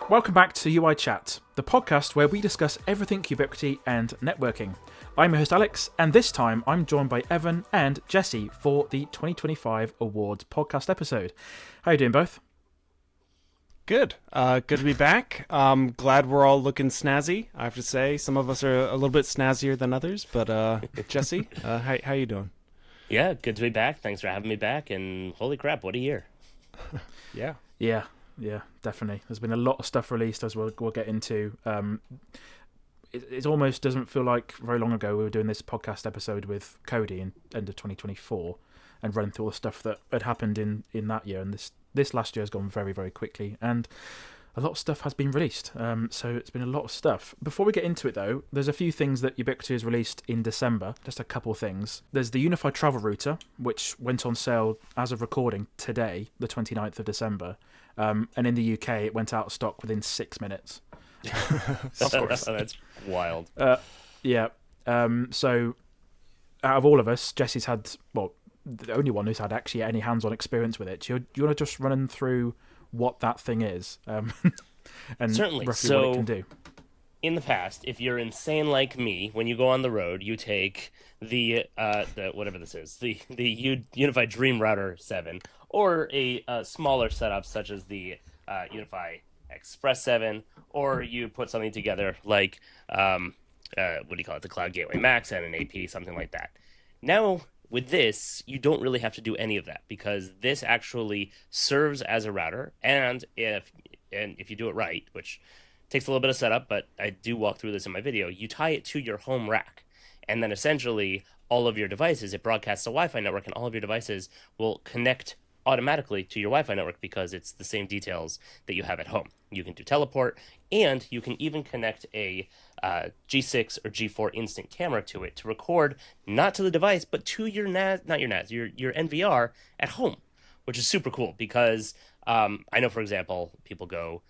Welcome back to UI Chat, the podcast where we discuss everything Ubiquiti and networking. I'm your host Alex, and this time I'm joined by Evan and Jesse for the 2025 Awards podcast episode. How are you doing both? Good. Good to be back. Glad we're all looking snazzy, I have to say. Some of us are a little bit snazzier than others, but Jesse, how you doing? Yeah, good to be back. Thanks for having me back, and holy crap, what a year. Yeah, definitely. There's been a lot of stuff released, as we'll get into. It almost doesn't feel like very long ago we were doing this podcast episode with Cody in end of 2024 and running through all the stuff that had happened in that year. And this last year has gone very, very quickly. And a lot of stuff has been released. So it's been a lot of stuff. Before we get into it, though, there's a few things that Ubiquiti has released in December. Just a couple of things. There's the UniFi Travel Router, which went on sale as of recording today, the 29th of December. And in the UK, it went out of stock within 6 minutes. Of course. That's wild. So out of all of us, Jesse's had, the only one who's had actually any hands-on experience with it. Do you want to just run through what that thing is and Certainly. roughly what it can do? In the past, if you're insane like me, when you go on the road, you take the whatever this is, the UniFi Dream Router 7, or a smaller setup such as the UniFi Express 7, or you put something together like the Cloud Gateway Max and an AP, something like that. Now, with this, you don't really have to do any of that because this actually serves as a router, and if you do it right, which takes a little bit of setup, but I do walk through this in my video, you tie it to your home rack, and then essentially all of your devices, it broadcasts a Wi-Fi network, and all of your devices will connect automatically to your Wi-Fi network because it's the same details that you have at home. You can do teleport, and you can even connect a G6 or G4 instant camera to it to record not to the device, but to your your NVR at home, which is super cool because I know, for example, people go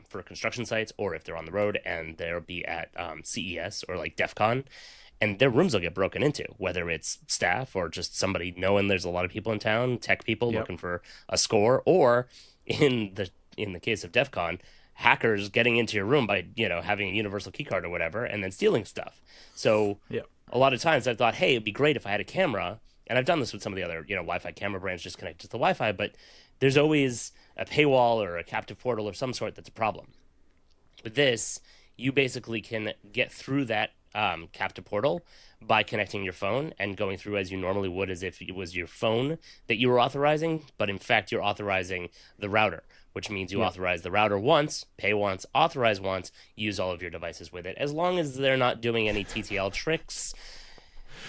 for construction sites, or if they're on the road and they'll be at CES or like DEF CON, and their rooms will get broken into, whether it's staff or just somebody knowing there's a lot of people in town, tech people looking for a score, or in the case of DEF CON, hackers getting into your room by having a universal key card or whatever and then stealing stuff. So a lot of times I thought, hey, it'd be great if I had a camera, and I've done this with some of the other Wi-Fi camera brands just connected to the Wi-Fi, but there's always a paywall or a captive portal or some sort that's a problem. With this, you basically can get through that captive portal by connecting your phone and going through as you normally would, as if it was your phone that you were authorizing, but in fact you're authorizing the router, which means you authorize the router once, pay once, authorize once, use all of your devices with it, as long as they're not doing any TTL tricks.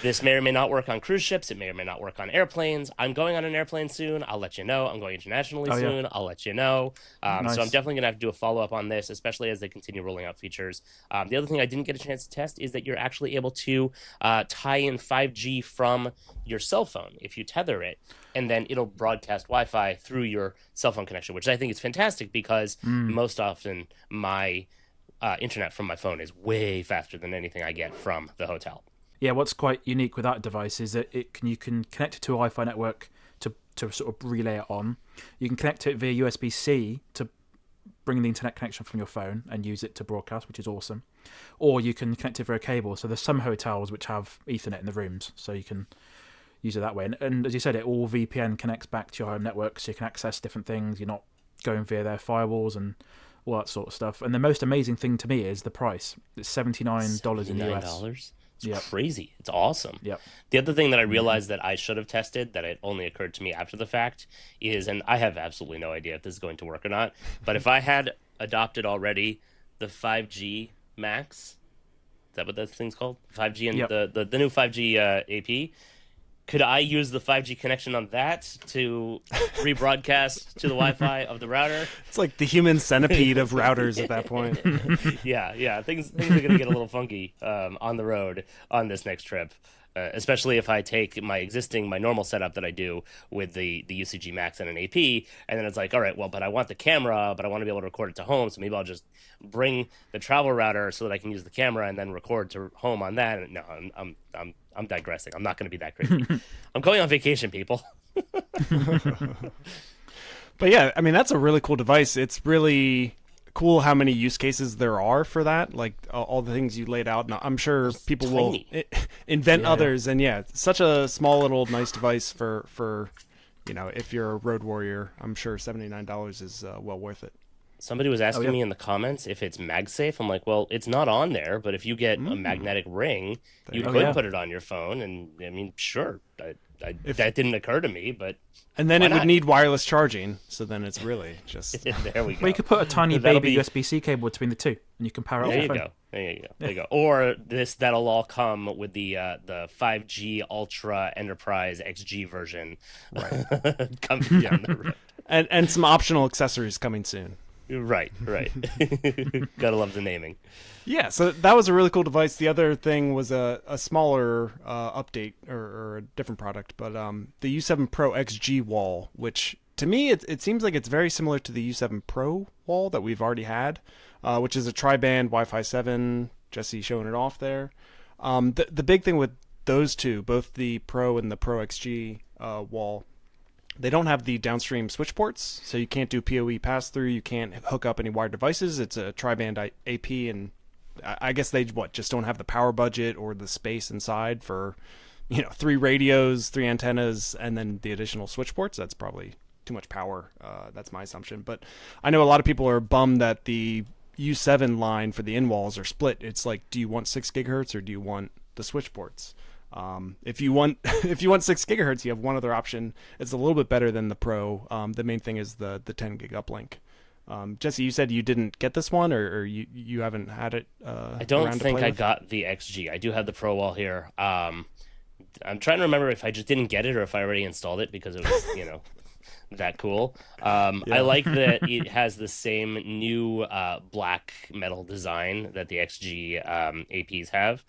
This may or may not work on cruise ships. It may or may not work on airplanes. I'm going on an airplane soon. I'll let you know. I'm going internationally soon. Yeah. I'll let you know. Nice. So I'm definitely going to have to do a follow-up on this, especially as they continue rolling out features. The other thing I didn't get a chance to test is that you're actually able to tie in 5G from your cell phone if you tether it, and then it'll broadcast Wi-Fi through your cell phone connection, which I think is fantastic because most often my internet from my phone is way faster than anything I get from the hotel. Yeah, what's quite unique with that device is that you can connect it to a Wi-Fi network to sort of relay it on. You can connect it via USB-C to bring the internet connection from your phone and use it to broadcast, which is awesome. Or you can connect it via cable. So there's some hotels which have Ethernet in the rooms, so you can use it that way. And as you said, it all VPN connects back to your home network, so you can access different things. You're not going via their firewalls and all that sort of stuff. And the most amazing thing to me is the price. It's $79 in the US. It's crazy. It's awesome. Yep. The other thing that I realized that I should have tested, that it only occurred to me after the fact, is, and I have absolutely no idea if this is going to work or not, but if I had adopted already the 5G Max, is that what that thing's called? 5G and the new 5G AP, could I use the 5G connection on that to rebroadcast to the Wi-Fi of the router? It's like the human centipede of routers at that point. Yeah. Things are going to get a little funky on the road on this next trip, especially if I take my normal setup that I do with the UCG Max and an AP, and then it's like, all right, well, but I want the camera, but I want to be able to record it to home, so maybe I'll just bring the travel router so that I can use the camera and then record to home on that. And no, I'm digressing. I'm not going to be that crazy. I'm going on vacation, people. But yeah, I mean, that's a really cool device. It's really cool how many use cases there are for that. Like all the things you laid out. And I'm sure people will invent others. And yeah, such a small little nice device for if you're a road warrior. I'm sure $79 is well worth it. Somebody was asking me in the comments if it's MagSafe. I'm like, well, it's not on there, but if you get a magnetic ring, you could put it on your phone. And I mean, sure, that didn't occur to me, but and then it would need wireless charging. So then it's really just there we go. Well, you could put a tiny baby USB-C cable between the two, and you can power it off your phone. There you go. Or that'll all come with the 5G Ultra Enterprise XG version, coming down the road, and some optional accessories coming soon. Right. Gotta love the naming. Yeah, so that was a really cool device. The other thing was a smaller update or a different product, but the U7 Pro XG wall, which to me it seems like it's very similar to the U7 Pro wall that we've already had, which is a tri-band Wi-Fi 7. Jesse showing it off there. The big thing with those two, both the Pro and the Pro XG wall, they don't have the downstream switch ports, so you can't do PoE pass-through. You can't hook up any wired devices. It's a tri-band AP, and I guess they just don't have the power budget or the space inside for 3 radios, 3 antennas, and then the additional switch ports. That's probably too much power. That's my assumption. But I know a lot of people are bummed that the U7 line for the in-walls are split. It's like, do you want 6 gigahertz or do you want the switch ports? If you want 6 gigahertz, you have one other option. It's a little bit better than the Pro. The main thing is the 10 gig uplink. Jesse, you said you didn't get this one, or you haven't had it. I don't think I got the XG. I do have the Pro wall here. I'm trying to remember if I just didn't get it or if I already installed it because it was that cool. I like that it has the same new black metal design that the XG APs have.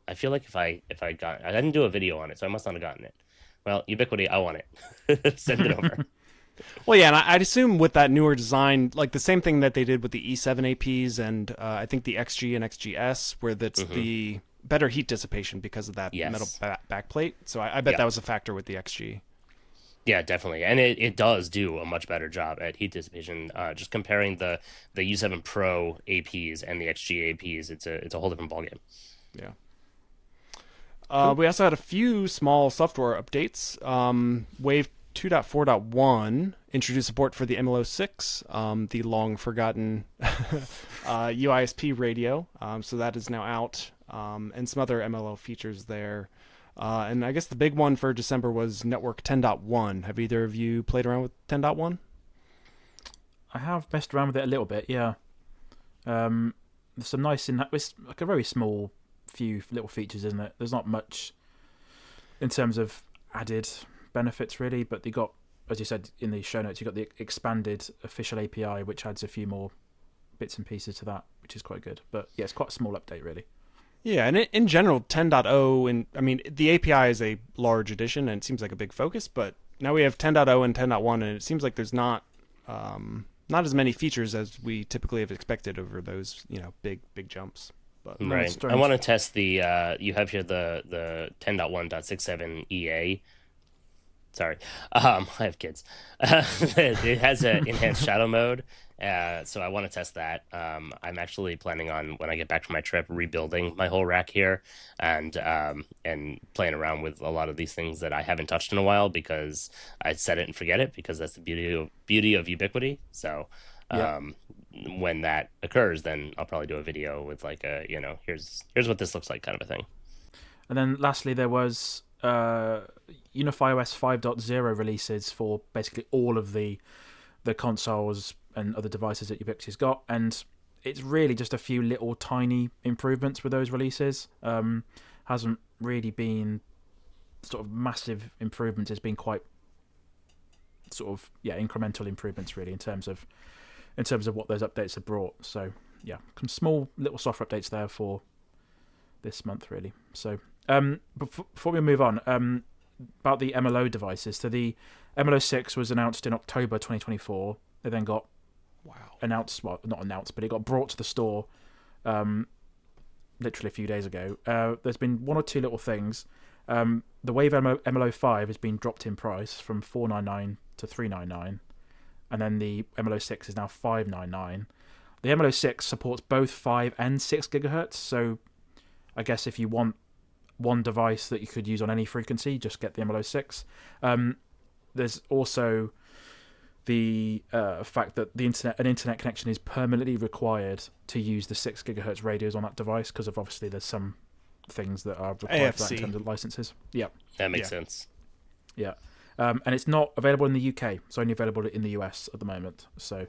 I feel like if I didn't do a video on it, so I must not have gotten it. Well, Ubiquiti, I want it. Send it over. Well, yeah, and I'd assume with that newer design, like the same thing that they did with the E7 APs and I think the XG and XGS, where that's the better heat dissipation because of that metal backplate. So I bet that was a factor with the XG. Yeah, definitely. And it does do a much better job at heat dissipation. Just comparing the U7 Pro APs and the XG APs, it's a whole different ballgame. Yeah. We also had a few small software updates. Wave 2.4.1 introduced support for the MLO6, the long-forgotten UISP radio. So that is now out, and some other MLO features there. And I guess the big one for December was Network 10.1. Have either of you played around with 10.1? I have messed around with it a little bit, yeah. There's some nice it's like a very small few little features, isn't it? There's not much in terms of added benefits really, but they got, as you said in the show notes, you got the expanded official API, which adds a few more bits and pieces to that, which is quite good. But yeah, it's quite a small update really. Yeah, and in general, 10.0, and I mean the API is a large addition and it seems like a big focus, but now we have 10.0 and 10.1, and it seems like there's not as many features as we typically have expected over those big jumps. But right. I want to test the you have here the 10.1.67 EA. Sorry, I have kids. It has an enhanced shadow mode, so I want to test that. I'm actually planning on, when I get back from my trip, rebuilding my whole rack here and playing around with a lot of these things that I haven't touched in a while because I set it and forget it, because that's the beauty of Ubiquiti. So when that occurs, then I'll probably do a video with like a here's what this looks like kind of a thing. And then lastly, there was UniFi OS 5.0 releases for basically all of the consoles and other devices that Ubiquiti's got, and it's really just a few little tiny improvements with those releases. Hasn't really been sort of massive improvements. It's been quite sort of incremental improvements really in terms of what those updates have brought. So yeah, some small little software updates there for this month really. So before we move on, about the MLO devices. So the MLO6 was announced in October 2024. They then got announced, well, not announced, but it got brought to the store literally a few days ago. There's been one or two little things. The Wave MLO5 has been dropped in price from $499 to $399, and then the MLO6 is now $599. the MLO6 supports both 5 and 6 gigahertz. So I guess if you want one device that you could use on any frequency, just get the MLO6. There's also the fact that an internet connection is permanently required to use the 6 gigahertz radios on that device, because of obviously there's some things that are required for that in terms of licenses. Yeah, that makes sense. Yeah, and it's not available in the UK. It's only available in the US at the moment. So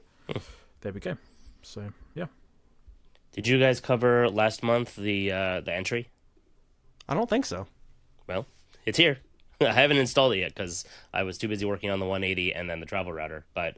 there we go. So yeah. Did you guys cover last month the entry? I don't think so. Well, it's here. I haven't installed it yet because I was too busy working on the 180 and then the travel router. But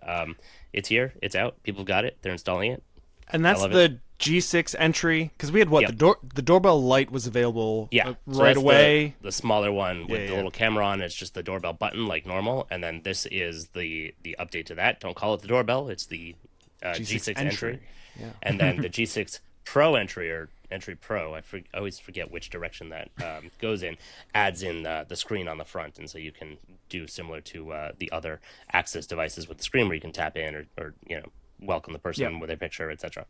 it's here. It's out. People got it. They're installing it. And that's the G6 entry, because we had the Doorbell Lite was available right away. The smaller one with the little camera on. It's just the doorbell button like normal. And then this is the update to that. Don't call it the doorbell. It's the G6 entry. Yeah. And then the G6 Pro entry, or Entry Pro, I always forget which direction that goes in, adds in the screen on the front. And so you can do similar to the other access devices with the screen where you can tap in or welcome the person with a picture, etc.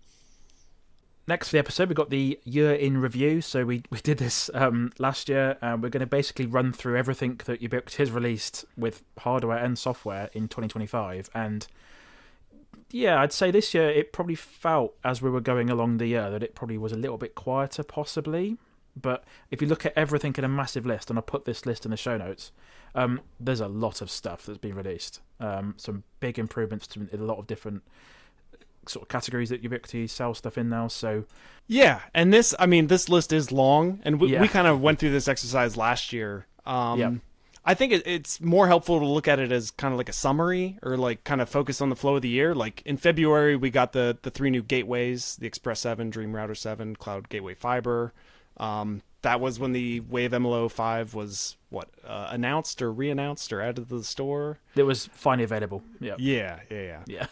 Next for the episode, we've got the year in review. So we did this last year, and we're going to basically run through everything that Ubiquiti has released with hardware and software in 2025. And yeah, I'd say this year it probably felt, as we were going along the year, that it probably was a little bit quieter, possibly. But if you look at everything in a massive list, and I'll put this list in the show notes, there's a lot of stuff that's been released. Some big improvements to a lot of different sort of categories that Ubiquiti sells stuff in now. So yeah, and this list is long, and we kind of went through this exercise last year. I think it's more helpful to look at it as kind of like a summary, or like kind of focus on the flow of the year. Like in February, we got the 3 new gateways: the Express 7, Dream Router 7, Cloud Gateway Fiber. That was when the Wave MLO 5 was announced or re-announced or added to the store. It was finally available. Yeah.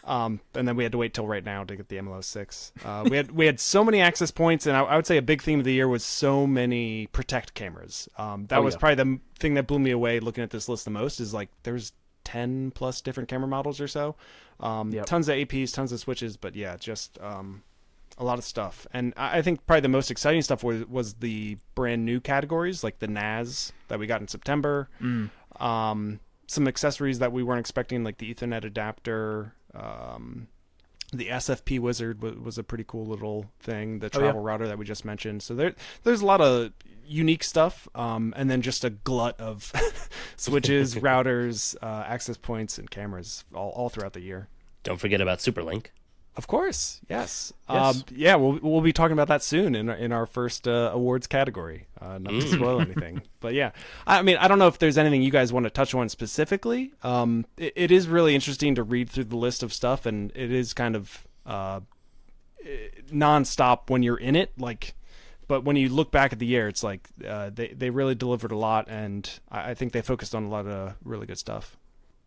And then we had to wait till right now to get the MLO 6. We had so many access points, and I would say a big theme of the year was so many Protect cameras. That was probably the thing that blew me away looking at this list the most. Is like there's 10 plus different camera models or so. Tons of APs, tons of switches, but yeah, just a lot of stuff. And I think probably the most exciting stuff was the brand new categories, like the NAS that we got in September. Some accessories that we weren't expecting, like the Ethernet adapter. The SFP Wizard was a pretty cool little thing. The travel router that we just mentioned. So there's a lot of unique stuff, and then just a glut of switches, routers, access points, and cameras all throughout the year. Don't forget about Superlink. Of course, yes. We'll be talking about that soon in our first awards category. Not to spoil anything, but yeah. I mean, I don't know if there's anything you guys want to touch on specifically. It is really interesting to read through the list of stuff, and it is kind of nonstop when you're in it. But when you look back at the year, it's like they really delivered a lot, and I think they focused on a lot of really good stuff.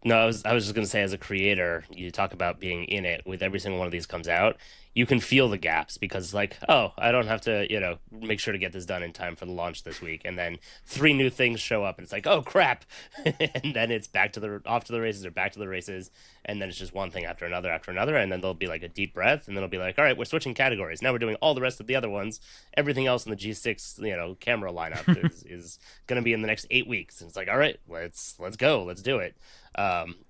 No, I was just going to say, as a creator, you talk about being in it. With every single one of these comes out, you can feel the gaps, because it's like, oh, I don't have to, make sure to get this done in time for the launch this week. And then 3 new things show up, and it's like, oh, crap. And then it's off to the races, or back to the races. And then it's just one thing after another. And then there'll be like a deep breath, and then it'll be like, all right, we're switching categories. Now we're doing all the rest of the other ones. Everything else in the G6, camera lineup is going to be in the next 8 weeks. And it's like, all right, let's go. Let's do it.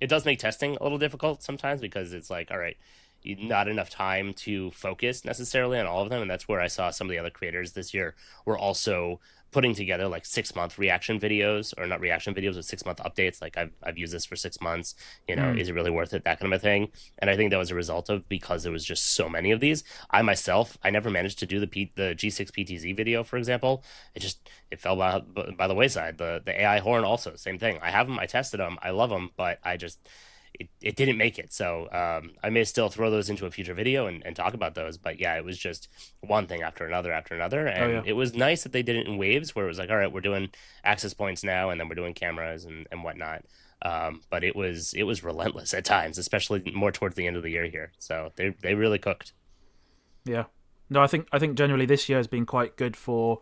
It does make testing a little difficult sometimes, because it's like, all right, not enough time to focus necessarily on all of them. And that's where I saw some of the other creators this year were also putting together like 6-month reaction videos, or not reaction videos, but 6-month updates. Like I've used this for 6 months, is it really worth it? That kind of a thing. And I think that was a result of, because there was just so many of these. I never managed to do the G6 PTZ video, for example. It fell by the wayside. The AI horn also, same thing. I have them, I tested them, I love them, but it didn't make it. So I may still throw those into a future video and talk about those. But yeah, it was just one thing after another. And it was nice that they did it in waves, where it was like, all right, we're doing access points now, and then we're doing cameras and whatnot. But it was relentless at times, especially more towards the end of the year here. So they really cooked. Yeah. No, I think generally this year has been quite good for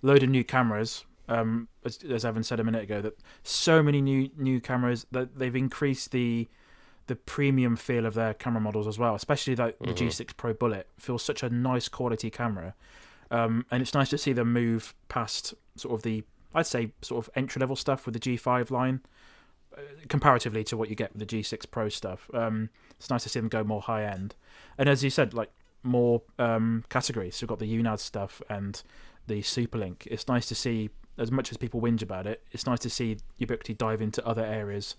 a load of new cameras. As Evan said a minute ago, that so many new cameras, that they've increased the the premium feel of their camera models as well, especially the G6 Pro Bullet feels such a nice quality camera, and it's nice to see them move past sort of the, I'd say, sort of entry level stuff with the G5 line, comparatively to what you get with the G6 Pro stuff. It's nice to see them go more high end, and as you said, like more categories. So we've got the UNAD stuff and the Superlink. It's nice to see, as much as people whinge about it, it's nice to see Ubiquiti dive into other areas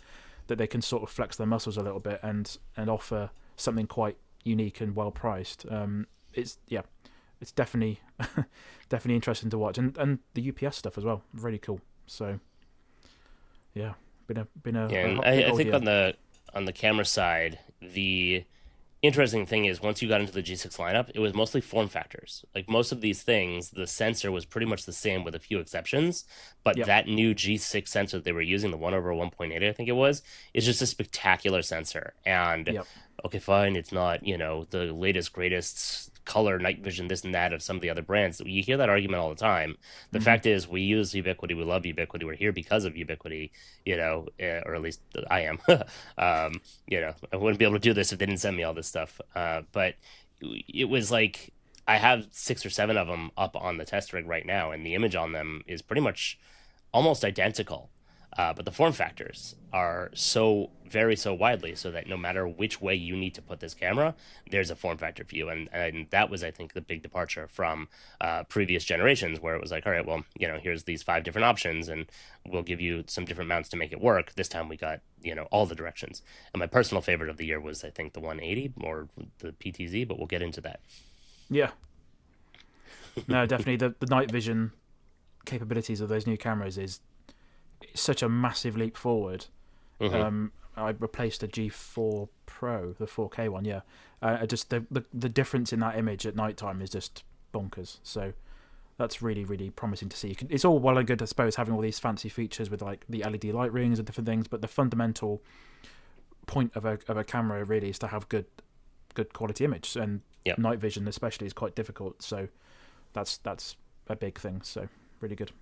that they can sort of flex their muscles a little bit and offer something quite unique and well priced. It's definitely definitely interesting to watch, and the UPS stuff as well, really cool. So yeah, been a and I think on the camera side, the interesting thing is once you got into the G6 lineup, it was mostly form factors. Like most of these things, the sensor was pretty much the same with a few exceptions. But that new G6 sensor that they were using, the 1/1.8, I think it was, is just a spectacular sensor. And okay, fine, it's not, the latest, greatest color, night vision, this and that of some of the other brands. You hear that argument all the time. The fact is, we use Ubiquiti, we love Ubiquiti, we're here because of Ubiquiti, or at least I am. I wouldn't be able to do this if they didn't send me all this stuff. But it was like, I have 6 or 7 of them up on the test rig right now, and the image on them is pretty much almost identical. But the form factors are so widely so that no matter which way you need to put this camera, there's a form factor for you. And that was, I think, the big departure from previous generations, where it was like, all right, well, here's these 5 different options and we'll give you some different mounts to make it work. This time we got, all the directions. And my personal favorite of the year was, I think, the 180 or the PTZ, but we'll get into that. Yeah. No, definitely the night vision capabilities of those new cameras is such a massive leap forward. I replaced a G4 Pro, the 4K one. Just the difference in that image at nighttime is just bonkers. So that's really, really promising to see. It's all well and good, I suppose, having all these fancy features with like the LED light rings and different things, but the fundamental point of a camera really is to have good quality image, and night vision especially is quite difficult. So that's a big thing. So really good.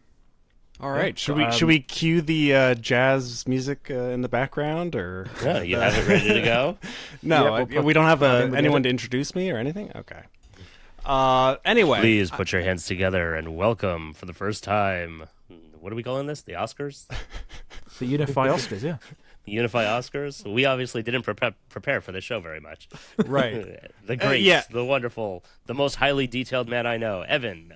All right, should we cue the jazz music in the background, or? Yeah, you have it ready to go? No, we don't have anyone to introduce me or anything. Okay. Anyway, please put your hands together and welcome for the first time. What are we calling this? The Oscars? The UniFi Oscars, yeah. The UniFi Oscars. We obviously didn't prepare for this show very much. Right. The great, the wonderful, the most highly detailed man I know, Evan.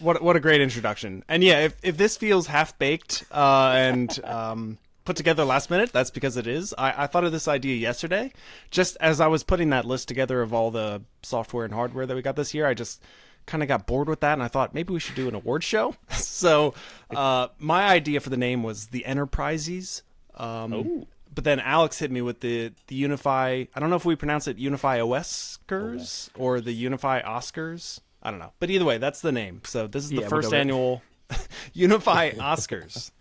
What a great introduction. And yeah, if this feels half-baked and put together last minute, that's because it is. I thought of this idea yesterday. Just as I was putting that list together of all the software and hardware that we got this year, I just kind of got bored with that, and I thought maybe we should do an award show. So my idea for the name was the Enterprises. But then Alex hit me with the UniFi, I don't know if we pronounce it UniFi OS-cars or the UniFi Oscars. I don't know. But either way, that's the name. So this is the first annual UniFi Oscars.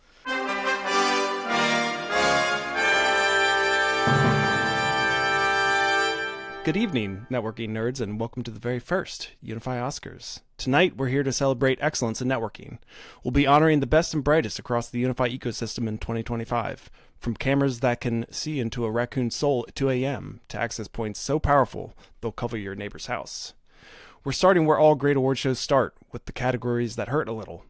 Good evening, networking nerds, and welcome to the very first UniFi Oscars. Tonight, we're here to celebrate excellence in networking. We'll be honoring the best and brightest across the UniFi ecosystem in 2025, from cameras that can see into a raccoon's soul at 2 a.m. to access points so powerful they'll cover your neighbor's house. We're starting where all great award shows start, with the categories that hurt a little.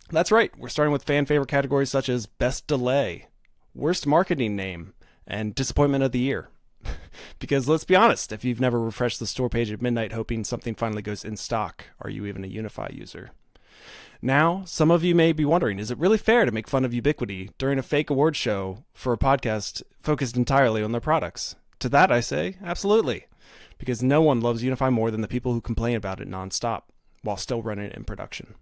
That's right, we're starting with fan favorite categories such as Best Delay, Worst Marketing Name, and Disappointment of the Year. Because let's be honest, if you've never refreshed the store page at midnight hoping something finally goes in stock, are you even a UniFi user? Now, some of you may be wondering, is it really fair to make fun of Ubiquiti during a fake award show for a podcast focused entirely on their products? To that I say, absolutely. Because no one loves UniFi more than the people who complain about it nonstop, while still running it in production.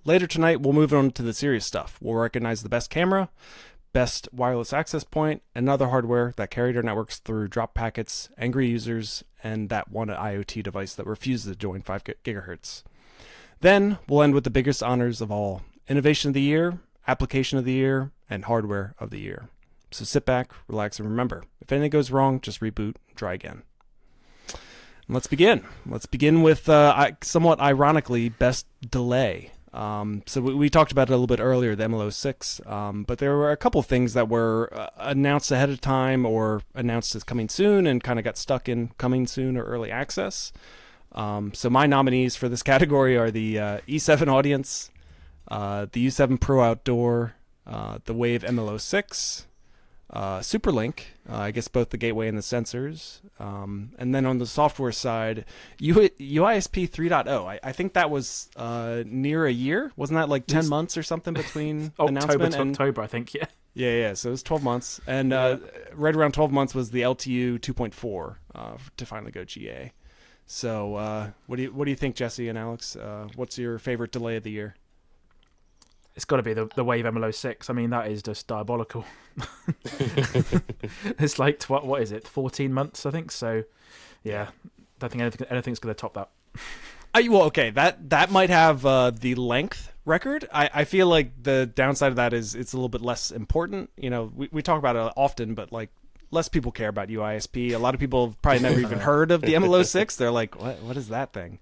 Later tonight, we'll move on to the serious stuff. We'll recognize the best camera, best wireless access point, and other hardware that carried our networks through drop packets, angry users, and that one IoT device that refused to join 5 gigahertz. Then, we'll end with the biggest honors of all, Innovation of the Year, Application of the Year, and Hardware of the Year. So sit back, relax, and remember, if anything goes wrong, just reboot, try again. Let's begin. Let's begin with, somewhat ironically, Best Delay. So we talked about it a little bit earlier, the MLO6, but there were a couple things that were announced ahead of time or announced as coming soon and kind of got stuck in coming soon or early access. So my nominees for this category are the E7 Audience, the U7 Pro Outdoor, the Wave MLO6, Superlink, I guess both the gateway and the sensors. And then on the software side, UISP 3.0. I think that was near a year. Wasn't that like 10 months or something between announcement and October, I think, yeah. Yeah. So it was 12 months. And right around 12 months was the LTU 2.4 to finally go GA. So what do you think, Jesse and Alex? What's your favorite delay of the year? It's got to be the Wave MLO6. I mean, that is just diabolical. It's like, what is it, 14 months, I think? So, yeah, I don't think anything's going to top that. Well, okay, that might have the length record. I feel like the downside of that is it's a little bit less important. You know, we talk about it often, but like less people care about UISP. A lot of people have probably never even heard of the MLO6. They're like, what is that thing?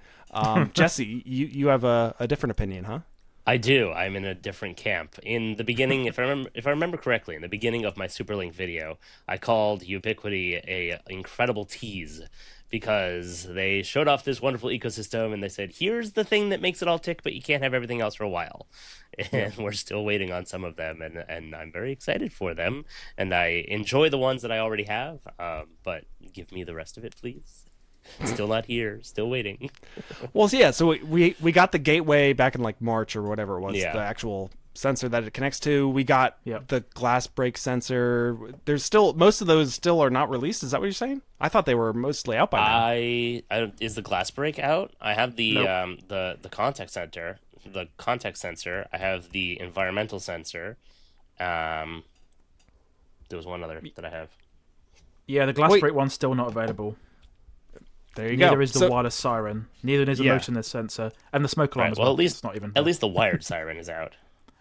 Jesse, you have a different opinion, huh? I do. I'm in a different camp. In the beginning, if I remember correctly, in the beginning of my Superlink video, I called Ubiquiti a incredible tease because they showed off this wonderful ecosystem and they said, here's the thing that makes it all tick, but you can't have everything else for a while. And we're still waiting on some of them, and I'm very excited for them. And I enjoy the ones that I already have, but give me the rest of it, please. Still not here. Still waiting. Well, yeah. So we got the gateway back in like March or whatever it was. Yeah. The actual sensor that it connects to. We got the glass break sensor. There's still most of those still are not released. Is that what you're saying? I thought they were mostly out by now. Is the glass break out? I have the Nope. the contact sensor. The contact sensor. I have the environmental sensor. There was one other that I have. Yeah, the glass break one's still not available. There you go. Neither is the wireless siren. Neither is the motionless sensor. And the smoke alarm as well. At least, it's not even at least the wired siren is out.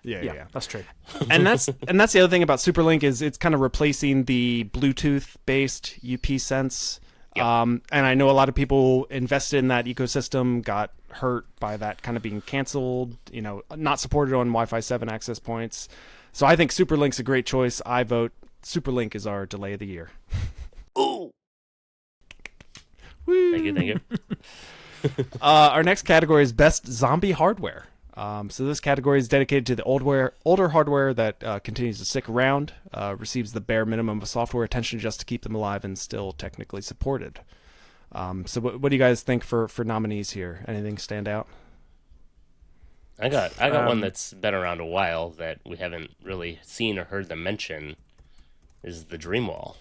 Yeah. That's true. And that's the other thing about Superlink is it's kind of replacing the Bluetooth-based UP Sense. Yep. And I know a lot of people invested in that ecosystem got hurt by that kind of being canceled, not supported on Wi-Fi 7 access points. So I think Superlink's a great choice. I vote Superlink is our delay of the year. Ooh. Woo. Thank you. Our next category is best zombie hardware. So this category is dedicated to the older hardware that continues to stick around, receives the bare minimum of software attention just to keep them alive and still technically supported. So what do you guys think for nominees here? Anything stand out? I got one that's been around a while that we haven't really seen or heard them mention. Is the Dreamwall.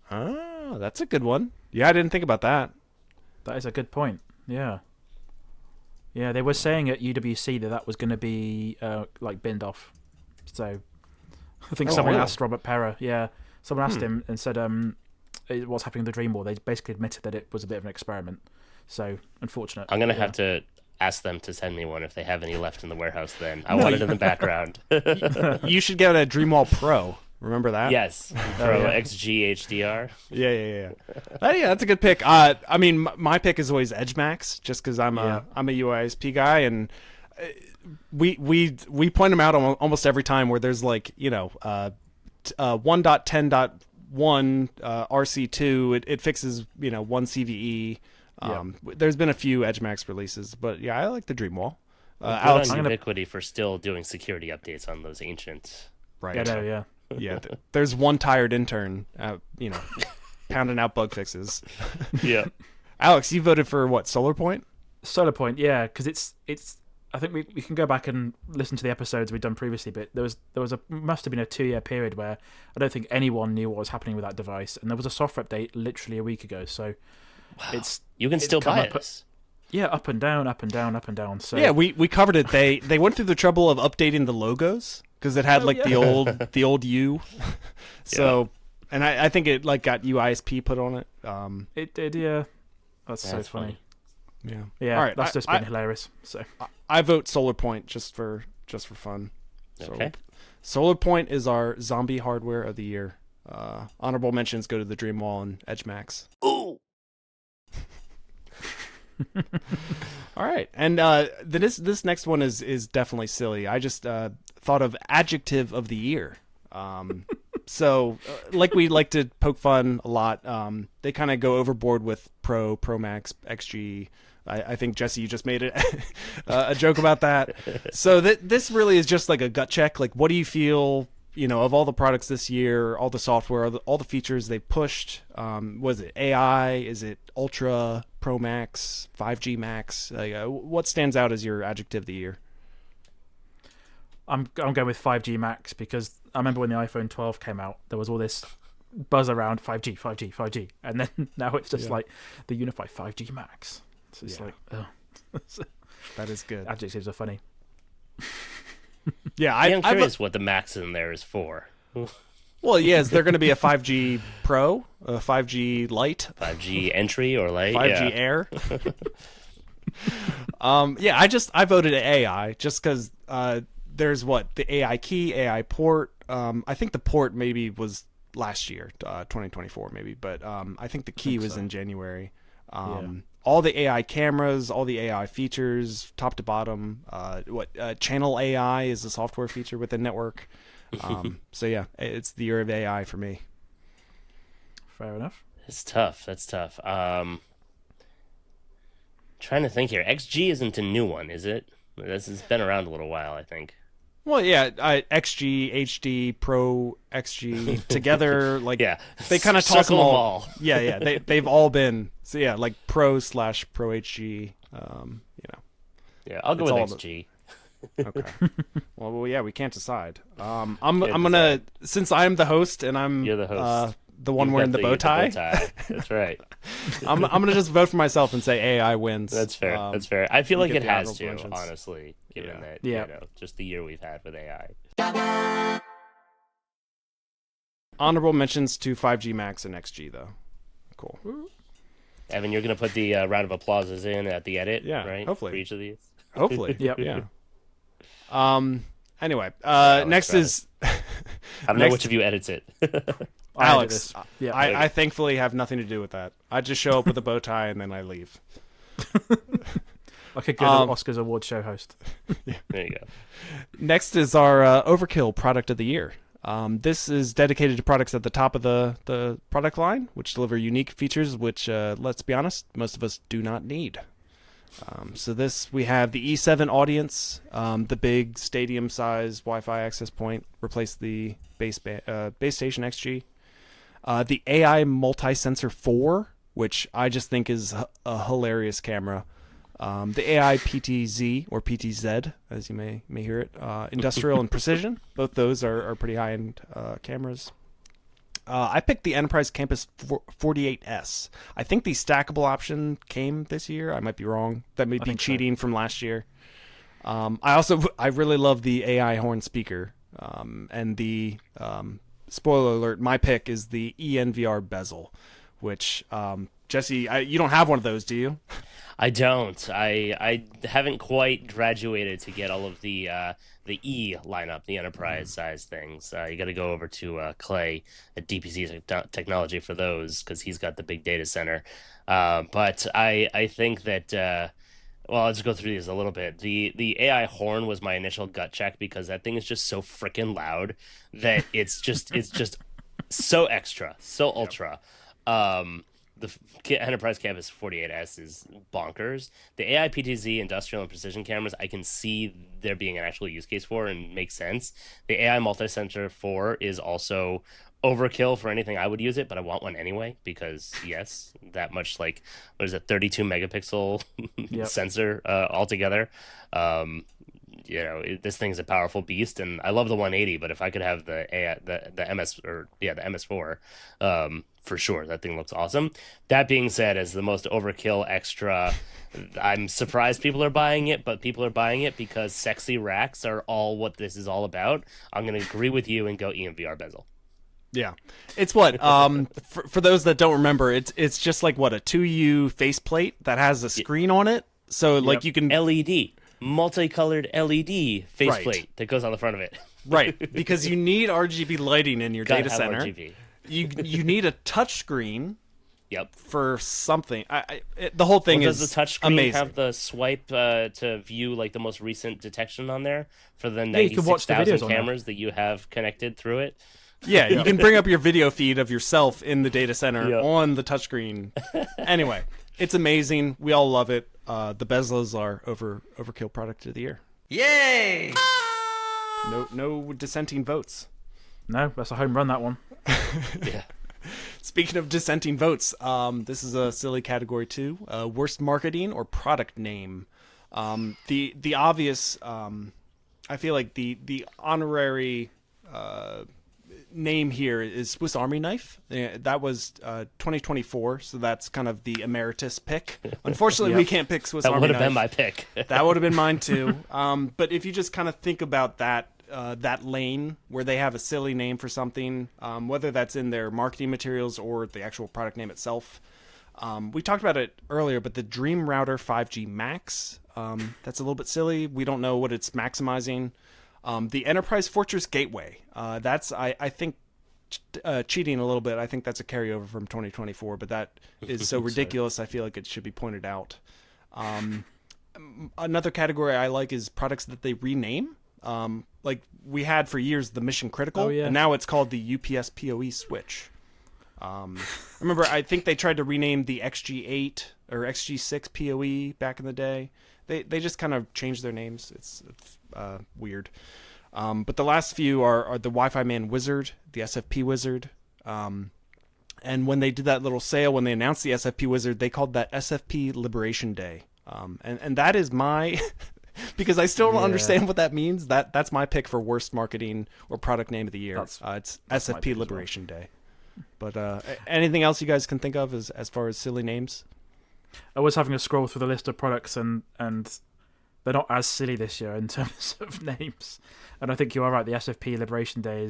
Oh, that's a good one. Yeah, I didn't think about that. That is a good point. Yeah. Yeah, they were saying at UWC that was going to be like binned off. So I think someone asked Robert Perra. Yeah, someone asked him and said, "What's happening with the Dreamwall?" They basically admitted that it was a bit of an experiment. So unfortunate. I'm gonna have to ask them to send me one if they have any left in the warehouse. Then I want it in the background. You should get a Dreamwall Pro. Remember that? Yes, Pro XG HDR. Yeah. That's a good pick. I mean, my pick is always Edge Max, just because I'm a UISP guy, and we point them out almost every time where there's like 1.10.1 RC2. It fixes one CVE. There's been a few Edge Max releases, but yeah, I like the Dreamwall. Alex, on Ubiquiti for still doing security updates on those ancient. Right. Yeah. Yeah, there's one tired intern, pounding out bug fixes. Yeah. Alex, you voted for what? SolarPoint? SolarPoint, yeah, because it's. I think we can go back and listen to the episodes we've done previously, but there was must have been a 2-year period where I don't think anyone knew what was happening with that device, and there was a software update literally a week ago. So you can still buy it. Yeah, up and down. So yeah, we covered it. They went through the trouble of updating the logos because it had the old U. So, and I think it got UISP put on it. It did, yeah. That's so funny. Yeah. All right, that's just been hilarious. So I vote SolarPoint just for fun. Okay. So, SolarPoint is our zombie hardware of the year. Honorable mentions go to the Dreamwall and Edge Max. Ooh. All right, and this next one is definitely silly. I just thought of Adjective of the Year. So, like we like to poke fun a lot, they kind of go overboard with Pro Max, XG. I think, Jesse, you just made it a joke about that. So this really is just like a gut check. Like, what do you feel, of all the products this year, all the software, all the features they pushed? Was it AI? Is it Ultra, Pro Max, 5G Max? Like, what stands out as your Adjective of the Year? I'm going with 5G Max because I remember when the iPhone 12 came out, there was all this buzz around 5G, 5G, 5G, and then now it's just like the UniFi 5G Max. So it's like, oh. That is good. Adjectives are funny. Yeah, I'm curious what the Max in there is for. Well, yeah, is there going to be a 5G Pro, a 5G Lite, 5G entry or Lite, 5G Air? I voted AI just because there's the AI key, AI port. I think the port maybe was last year, 2024 maybe, but I think the key was in January. All the AI cameras, all the AI features, top to bottom. Channel AI is a software feature within network. So yeah, it's the year of AI for me. Fair enough. It's tough. That's tough. Trying to think here. XG isn't a new one, is it? This has been around a little while, I think. Well, yeah, XG, HD, Pro, XG together, like they kind of toss them all. Yeah, they've all been like Pro / Pro HG. Yeah, I'll go with XG. Okay. Well, yeah, we can't decide. I'm gonna, since I'm the host and you're the host. The one wearing the bow tie. That's right. I'm gonna just vote for myself and say AI wins. That's fair. That's fair. I feel like it has to, honestly, given that just the year we've had with AI. Honorable mentions to 5G Max and XG though. Cool. Evan, you're gonna put the round of applauses in at the edit, right? Hopefully, for each of these. Hopefully, yep. Yeah. Anyway, next is. I don't know which of you edits it. Alex, I thankfully have nothing to do with that. I just show up with a bow tie and then I leave. Like a good Oscars award show host. There you go. Next is our Overkill product of the year. This is dedicated to products at the top of the product line, which deliver unique features, which, let's be honest, most of us do not need. So we have the E7 audience, the big stadium-size Wi-Fi access point, replace the base station XG. The AI multi-sensor 4, which I just think is a hilarious camera. The AI PTZ or PTZ, as you may hear it, industrial and precision. Both those are pretty high-end cameras. I picked the Enterprise Campus 48S. I think the stackable option came this year. I might be wrong. That may be cheating from last year. I really love the AI horn speaker. And the spoiler alert, my pick is the ENVR bezel, which Jesse, you don't have one of those, do you? I don't. I haven't quite graduated to get all of the E lineup, the enterprise size things. You got to go over to Clay at DPC Technology for those because he's got the big data center. But I think that I'll just go through these a little bit. The AI horn was my initial gut check because that thing is just so freaking loud that it's just so extra, so ultra. The Enterprise Campus 48S is bonkers. The AI PTZ industrial and precision cameras, I can see there being an actual use case for and makes sense. The AI multi-sensor 4 is also overkill for anything I would use it, but I want one anyway because, yes, that much 32 megapixel sensor altogether. This thing's a powerful beast, and I love the 180. But if I could have the MS4, for sure, that thing looks awesome. That being said, as the most overkill extra, I'm surprised people are buying it, but people are buying it because sexy racks are all what this is all about. I'm going to agree with you and go EMVR bezel. Yeah, it's what for those that don't remember, it's just like a 2U faceplate that has a screen on it, so you can LED. Multicolored LED faceplate that goes on the front of it. Right, because you need RGB lighting in your data center. RGB. You need a touch screen Yep. for something. The whole thing Does is the touchscreen amazing. have the swipe to view like the most recent detection on there for the Yeah, you can watch the 96,000 videos on there. cameras that you have connected through it? Yeah, you can bring up your video feed of yourself in the data center Yep. on the touchscreen. Anyway, it's amazing. We all love it. The Bezos are overkill product of the year. Yay! No dissenting votes. No, that's a home run, that one. Yeah. Speaking of dissenting votes, this is a silly category too. Worst marketing or product name. The obvious, I feel like the honorary name here is Swiss Army Knife. That was 2024, so that's kind of the emeritus pick. Unfortunately, we can't pick Swiss That Army would Knife. have been my pick. That would have been mine too. But if you just kind of think about that lane where they have a silly name for something, whether that's in their marketing materials or the actual product name itself. We talked about it earlier, but the Dream Router 5G Max, that's a little bit silly. We don't know what it's maximizing. The Enterprise Fortress Gateway, that's, I think, cheating a little bit. I think that's a carryover from 2024, but that is so ridiculous, I feel like it should be pointed out. Another category I like is products that they rename. Like we had for years the Mission Critical, and now it's called the UPS PoE switch. Remember, I think they tried to rename the XG8 or XG6 PoE back in the day. They just kind of changed their names. It's weird. But the last few are the Wi-Fi Man Wizard, the SFP Wizard. And when they did that little sale, when they announced the SFP Wizard, they called that SFP Liberation Day. And that is my... because I still don't understand what that means. That's my pick for worst marketing or product name of the year. It's SFP Liberation Day. But anything else you guys can think of as far as silly names? I was having a scroll through the list of products, and they're not as silly this year in terms of names. And I think you are right. The SFP Liberation Day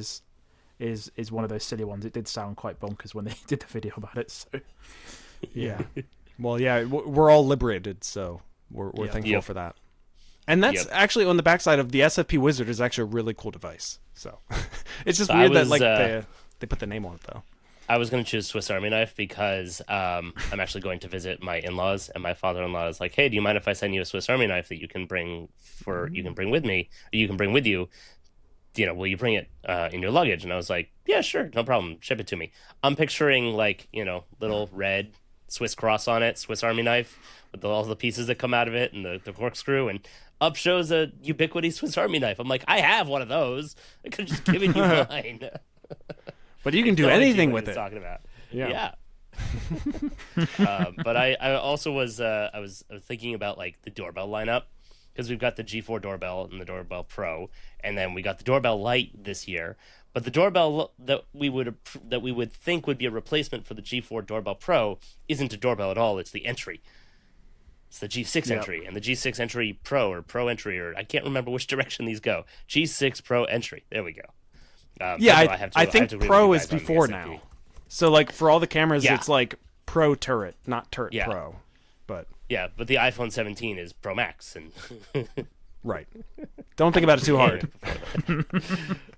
is one of those silly ones. It did sound quite bonkers when they did the video about it. So yeah. Well, yeah, we're all liberated, so we're thankful for that. And that's actually on the backside of the SFP Wizard is actually a really cool device. So it's just weird that like they put the name on it though. I was going to choose Swiss Army Knife because I'm actually going to visit my in-laws, and my father-in-law is like, "Hey, do you mind if I send you a Swiss Army knife that you can bring with me? You can bring with you. You know, will you bring it in your luggage?" And I was like, "Yeah, sure, no problem. Ship it to me." I'm picturing like little red Swiss cross on it, Swiss Army knife with all the pieces that come out of it and the corkscrew, and up shows a Ubiquiti Swiss Army knife. I'm like, I have one of those. I could have just given you mine. But you can do anything with it. Talking about, yeah. But I also was I was thinking about like the doorbell lineup, because we've got the G4 doorbell and the Doorbell Pro, and then we got the Doorbell Lite this year. But the doorbell that we would think would be a replacement for the G4 Doorbell Pro isn't a doorbell at all. It's the entry. It's the G6 entry and the G6 entry Pro or Pro entry, or I can't remember which direction these go. G6 Pro entry. There we go. I think Pro is before now. So like for all the cameras, it's like Pro Turret, not Turret Pro. But but the iPhone 17 is Pro Max, and right. Don't think about it too hard.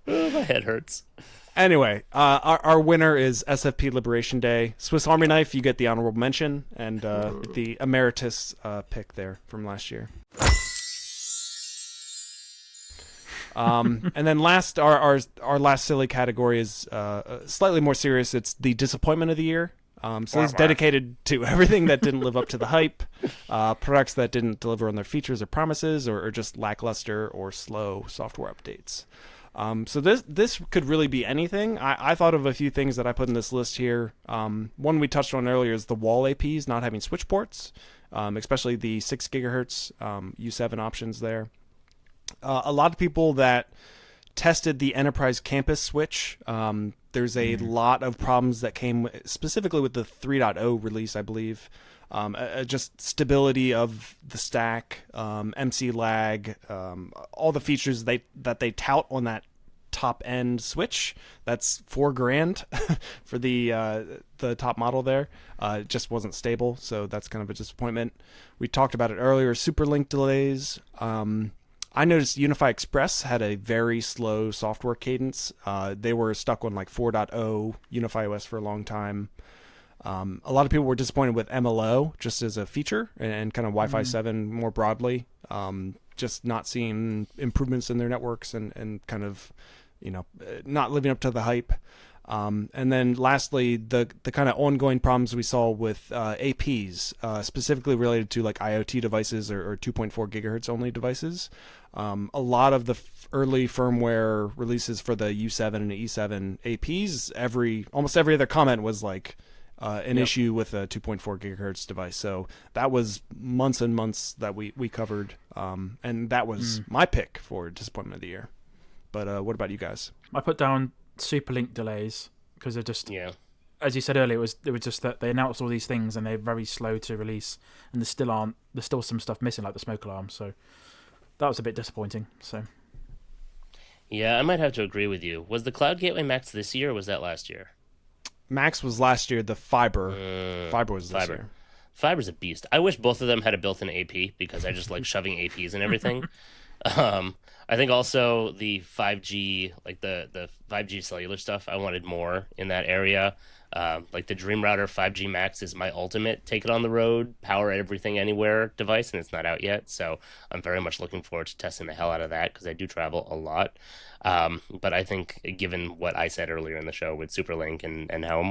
Oh, my head hurts. Anyway, our winner is SFP Liberation Day. Swiss Army Knife, you get the honorable mention, and the emeritus pick there from last year. And then last, our last silly category is slightly more serious. It's the disappointment of the year. So it's dedicated to everything that didn't live up to the hype, products that didn't deliver on their features or promises, or just lackluster or slow software updates. So this could really be anything. I thought of a few things that I put in this list here. One we touched on earlier is the wall APs not having switch ports, especially the 6 gigahertz U7 options there. A lot of people that tested the enterprise campus switch, there's a lot of problems that came specifically with the 3.0 release, I believe. Just stability of the stack, MC lag, all the features that they tout on that top end switch. That's $4,000 for the top model there. It just wasn't stable, so that's kind of a disappointment. We talked about it earlier. Superlink delays. I noticed UniFi Express had a very slow software cadence. They were stuck on like 4.0 UniFi OS for a long time. A lot of people were disappointed with MLO just as a feature and kind of Wi-Fi 7 more broadly. Just not seeing improvements in their networks and kind of, not living up to the hype. And then lastly, the kind of ongoing problems we saw with APs, specifically related to like IoT devices or 2.4 gigahertz only devices. A lot of the early firmware releases for the U7 and E7 APs, almost every other comment was like an issue with a 2.4 gigahertz device. So that was months and months that we covered, and that was my pick for disappointment of the year. But what about you guys? I put down Superlink delays because they're just, as you said earlier, it was just that they announced all these things and they're very slow to release, and there's still some stuff missing, like the smoke alarm. So that was a bit disappointing. So yeah, I might have to agree with you. Was the Cloud Gateway Max this year, or was that last year? Max was last year. The Fiber was this year. Fiber's a beast. I wish both of them had a built-in AP because I just like shoving APs and everything. I think also the 5G, like the 5G cellular stuff, I wanted more in that area. Like the Dream Router 5G Max is my ultimate take it on the road, power everything anywhere device, and it's not out yet. So I'm very much looking forward to testing the hell out of that because I do travel a lot. But I think given what I said earlier in the show with Superlink and how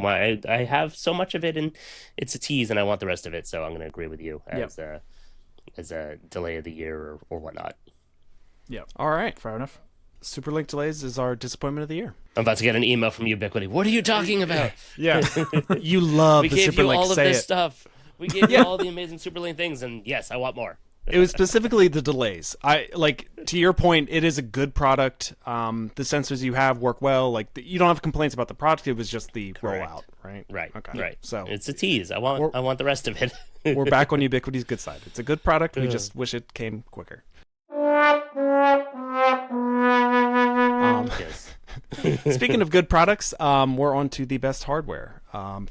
I have so much of it and it's a tease and I want the rest of it, so I'm going to agree with you as a delay of the year or whatnot. Yeah. All right. Fair enough. Superlink delays is our disappointment of the year. I'm about to get an email from Ubiquiti. What are you talking about? Yeah. You love the Superlink. We gave you all of this it. stuff. We gave you all the amazing Superlink things, and yes, I want more. It was specifically the delays. To your point, it is a good product. The sensors you have work well. Like you don't have complaints about the product. It was just the rollout, right? Right. Okay. Right. So it's a tease. I want the rest of it. We're back on Ubiquiti's good side. It's a good product. We just wish it came quicker. Yes. Speaking of good products, we're on to the best hardware.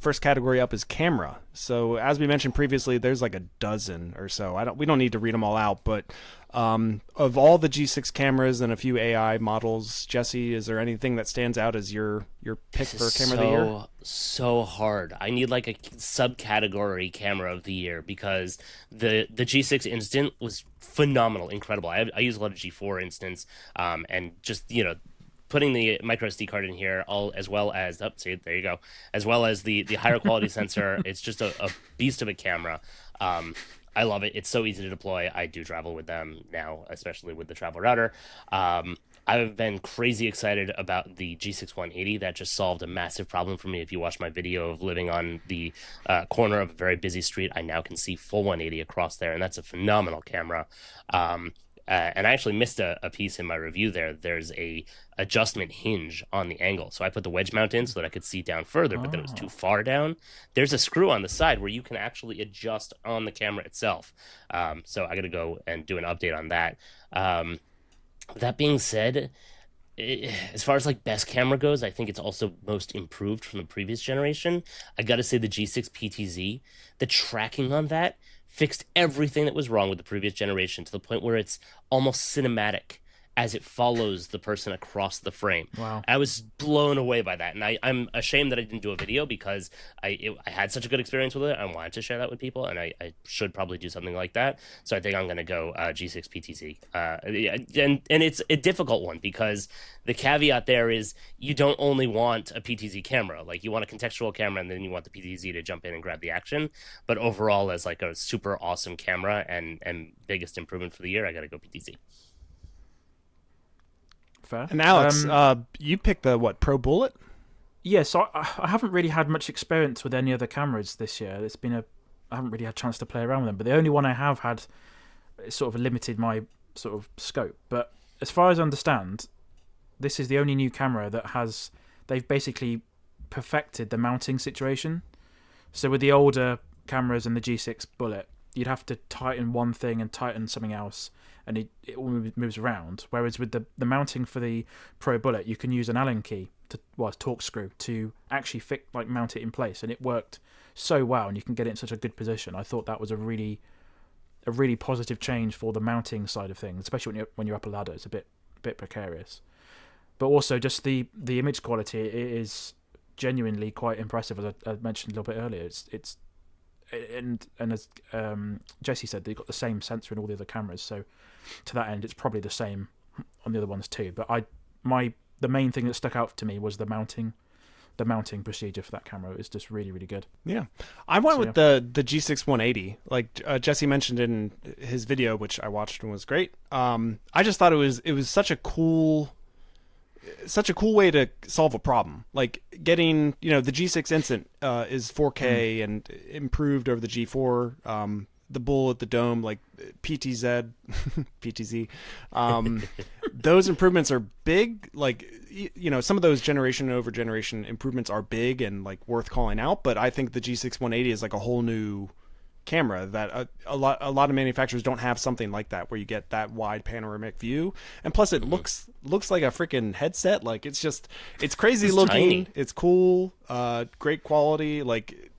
First category up is camera. So as we mentioned previously, there's like a dozen or so. We don't need to read them all out, but of all the G6 cameras and a few AI models, Jesse, is there anything that stands out as your pick for camera of the year? So hard. I need like a subcategory camera of the year because the G6 Instant was phenomenal, incredible. I use a lot of G4 Instants, and just putting the micro SD card in here, as well as there you go, as well as the higher quality sensor. It's just a beast of a camera. I love it. It's so easy to deploy. I do travel with them now, especially with the Travel Router. I've been crazy excited about the G6 180. That just solved a massive problem for me. If you watch my video of living on the corner of a very busy street, I now can see full 180 across there, and that's a phenomenal camera. And I actually missed a piece in my review there. There's a adjustment hinge on the angle. So I put the wedge mount in so that I could see down further, but then it was too far down. There's a screw on the side where you can actually adjust on the camera itself. So I got to go and do an update on that. That being said, as far as like best camera goes, I think it's also most improved from the previous generation. I got to say the G6 PTZ, the tracking on that fixed everything that was wrong with the previous generation to the point where it's almost cinematic as it follows the person across the frame. Wow. I was blown away by that. And I'm ashamed that I didn't do a video because I had such a good experience with it. I wanted to share that with people, and I should probably do something like that. So I think I'm going to go G6 PTZ. And it's a difficult one because the caveat there is you don't only want a PTZ camera. Like you want a contextual camera, and then you want the PTZ to jump in and grab the action. But overall, as like a super awesome camera and biggest improvement for the year, I got to go PTZ. Fair. And Alex, you picked the Pro Bullet? Yeah, so I haven't really had much experience with any other cameras this year. I haven't really had a chance to play around with them, but the only one I have had sort of limited my sort of scope. But as far as I understand, this is the only new camera that they've basically perfected the mounting situation. So with the older cameras and the G6 Bullet, you'd have to tighten one thing and tighten something else, and it all moves around. Whereas with the mounting for the Pro Bullet, you can use an Allen key, torque screw, to actually mount it in place, and it worked so well, and you can get it in such a good position. I thought that was a really positive change for the mounting side of things, especially when you're up a ladder. It's a bit precarious, but also just the image quality. It is genuinely quite impressive, as I mentioned a little bit earlier. And as Jesse said, they've got the same sensor in all the other cameras, so to that end, it's probably the same on the other ones too. But the main thing that stuck out to me was the mounting procedure for that camera is just really, really good. Yeah, I went with the G6 180, like Jesse mentioned in his video, which I watched and was great. I just thought it was such a cool way to solve a problem. Like getting, the G6 Instant is 4K and improved over the G4. The bullet, the dome, like PTZ, PTZ. Those improvements are big. Like, some of those generation over generation improvements are big and like worth calling out. But I think the G6 180 is like a whole new camera that a lot of manufacturers don't have something like that, where you get that wide panoramic view, and plus it looks like a freaking headset. Like it's crazy looking. Tiny. It's cool, great quality. Like,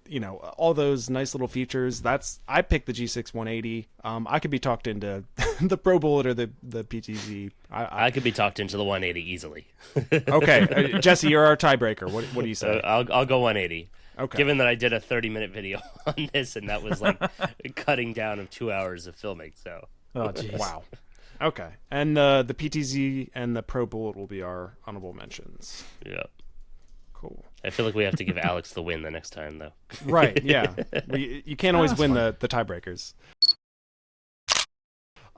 all those nice little features. I picked the G6 180. I could be talked into the Pro Bullet or the PTZ. I could be talked into the 180 easily. Okay, Jesse, you're our tiebreaker. What do you say? I'll go 180. Okay. Given that I did a 30-minute video on this, and that was like cutting down of 2 hours of filming. So. Oh, geez. Wow. Okay, and the PTZ and the Pro Bullet will be our honorable mentions. Yeah. Cool. I feel like we have to give Alex the win the next time, though. Right, yeah. You can't always win the tiebreakers.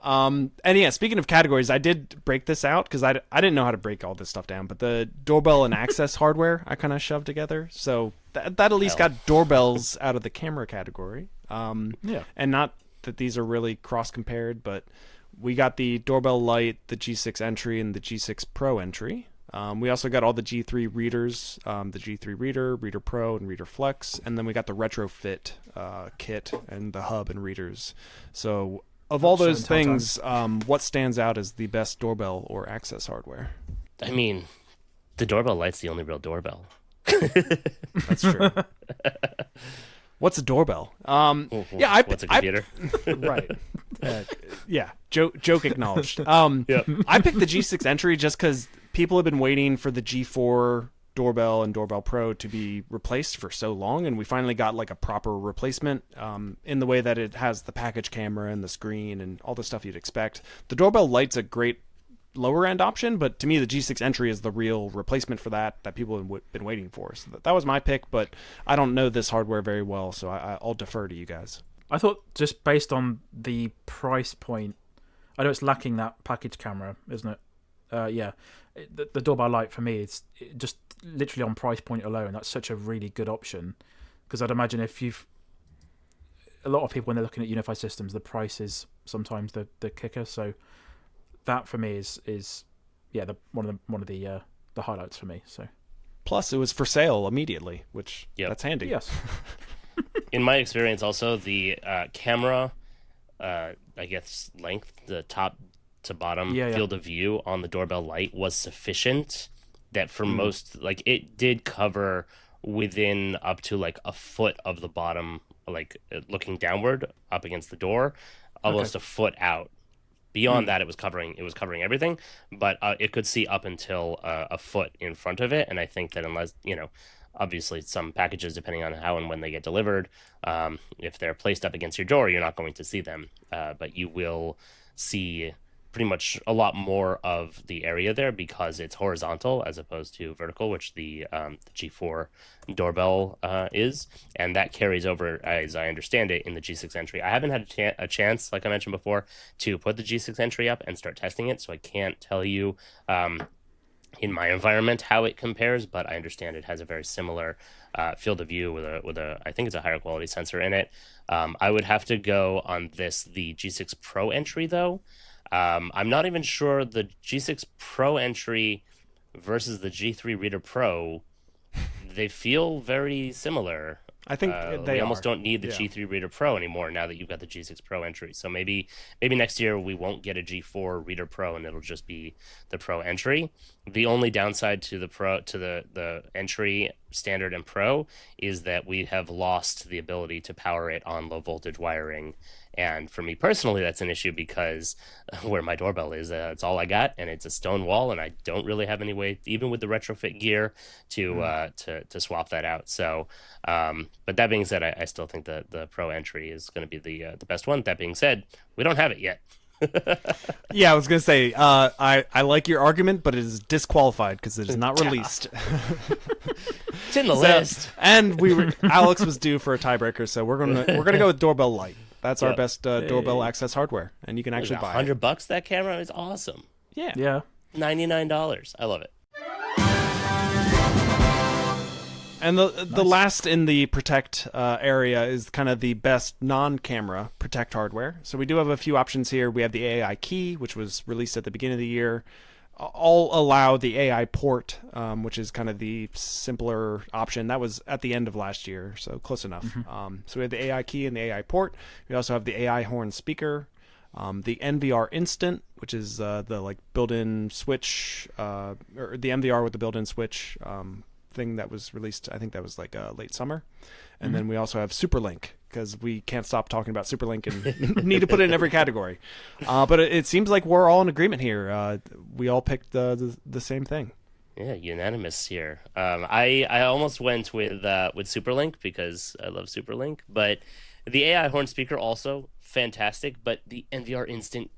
And yeah, speaking of categories, I did break this out because I didn't know how to break all this stuff down. But the doorbell and access hardware, I kind of shoved together. So that at least got doorbells out of the camera category. Yeah. And not that these are really cross-compared, but we got the doorbell Lite, the G6 entry, and the G6 Pro entry. We also got all the G3 readers, the G3 Reader, Reader Pro, and Reader Flex, and then we got the retrofit kit and the hub and readers. So of all those things, what stands out as the best doorbell or access hardware? I mean, the doorbell Lite's the only real doorbell. That's true. What's a doorbell? What's a computer? Right. Yeah. Joke acknowledged. I picked the G6 entry just because people have been waiting for the G4 doorbell and doorbell Pro to be replaced for so long, and we finally got like a proper replacement in the way that it has the package camera and the screen and all the stuff you'd expect. The doorbell Lite's a great lower end option, but to me the G6 entry is the real replacement for that people have been waiting for. So that was my pick, but I don't know this hardware very well, so I'll defer to you guys. I thought just based on the price point, I know it's lacking that package camera, isn't it? Yeah. The doorbell Lite for me is just literally on price point alone. That's such a really good option, because I'd imagine a lot of people when they're looking at UniFi systems, the price is sometimes the kicker. So that for me is one of the highlights for me. So plus it was for sale immediately, which that's handy. Yes. In my experience, also the camera, I guess length, the top to bottom field of view on the doorbell Lite was sufficient that for most, like it did cover within up to like a foot of the bottom, like looking downward up against the door, almost a foot out. Beyond that, it was covering everything, but it could see up until a foot in front of it. And I think that unless, obviously some packages, depending on how and when they get delivered, if they're placed up against your door, you're not going to see them, but you will see pretty much a lot more of the area there because it's horizontal as opposed to vertical, which the G4 doorbell is, and that carries over, as I understand it, in the G6 entry. I haven't had a chance, like I mentioned before, to put the G6 entry up and start testing it, so I can't tell you in my environment how it compares, but I understand it has a very similar field of view with a I think it's a higher quality sensor in it. I would have to go on the G6 Pro entry though. I'm not even sure the G6 Pro entry versus the G3 Reader Pro, they feel very similar. I think they we almost are. don't need the Yeah. G3 Reader Pro anymore now that you've got the G6 Pro entry. So maybe next year we won't get a G4 Reader Pro and it'll just be the Pro entry. The only downside to the entry, standard, and Pro is that we have lost the ability to power it on low voltage wiring. And for me personally, that's an issue because where my doorbell is, it's all I got, and it's a stone wall, and I don't really have any way, even with the retrofit gear, to swap that out. So, but that being said, I still think that the Pro entry is going to be the best one. That being said, we don't have it yet. Yeah, I was gonna say I like your argument, but it is disqualified because it is not released. It's in the list, and Alex was due for a tiebreaker, so we're gonna go with Doorbell Lite. That's our best doorbell access hardware, and you can actually buy it. $100. That camera is awesome. Yeah. $99. I love it. And the last in the Protect area is kind of the best non-camera Protect hardware. So we do have a few options here. We have the AI key, which was released at the beginning of the year. All allow the AI port, which is kind of the simpler option. That was at the end of last year, so close enough. So we have the AI key and the AI port. We also have the AI horn speaker, the NVR Instant, which is the built-in switch, or the NVR with the built-in switch thing that was released. I think that was late summer. And then we also have Superlink, because we can't stop talking about Superlink and need to put it in every category. But it seems like we're all in agreement here. We all picked the same thing. Yeah, unanimous here. I almost went with Superlink because I love Superlink, but the AI horn speaker also fantastic. But the NVR Instant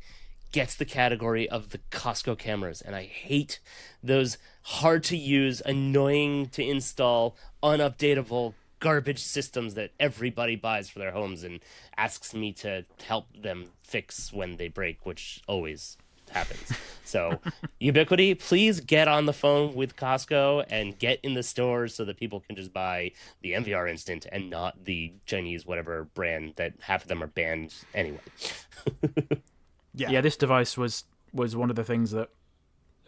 gets the category of the Costco cameras, and I hate those hard to use, annoying to install, unupdatable garbage systems that everybody buys for their homes and asks me to help them fix when they break, which always happens. So Ubiquiti, please get on the phone with Costco and get in the stores so that people can just buy the NVR Instant and not the Chinese whatever brand that half of them are banned anyway. Yeah, this device was one of the things that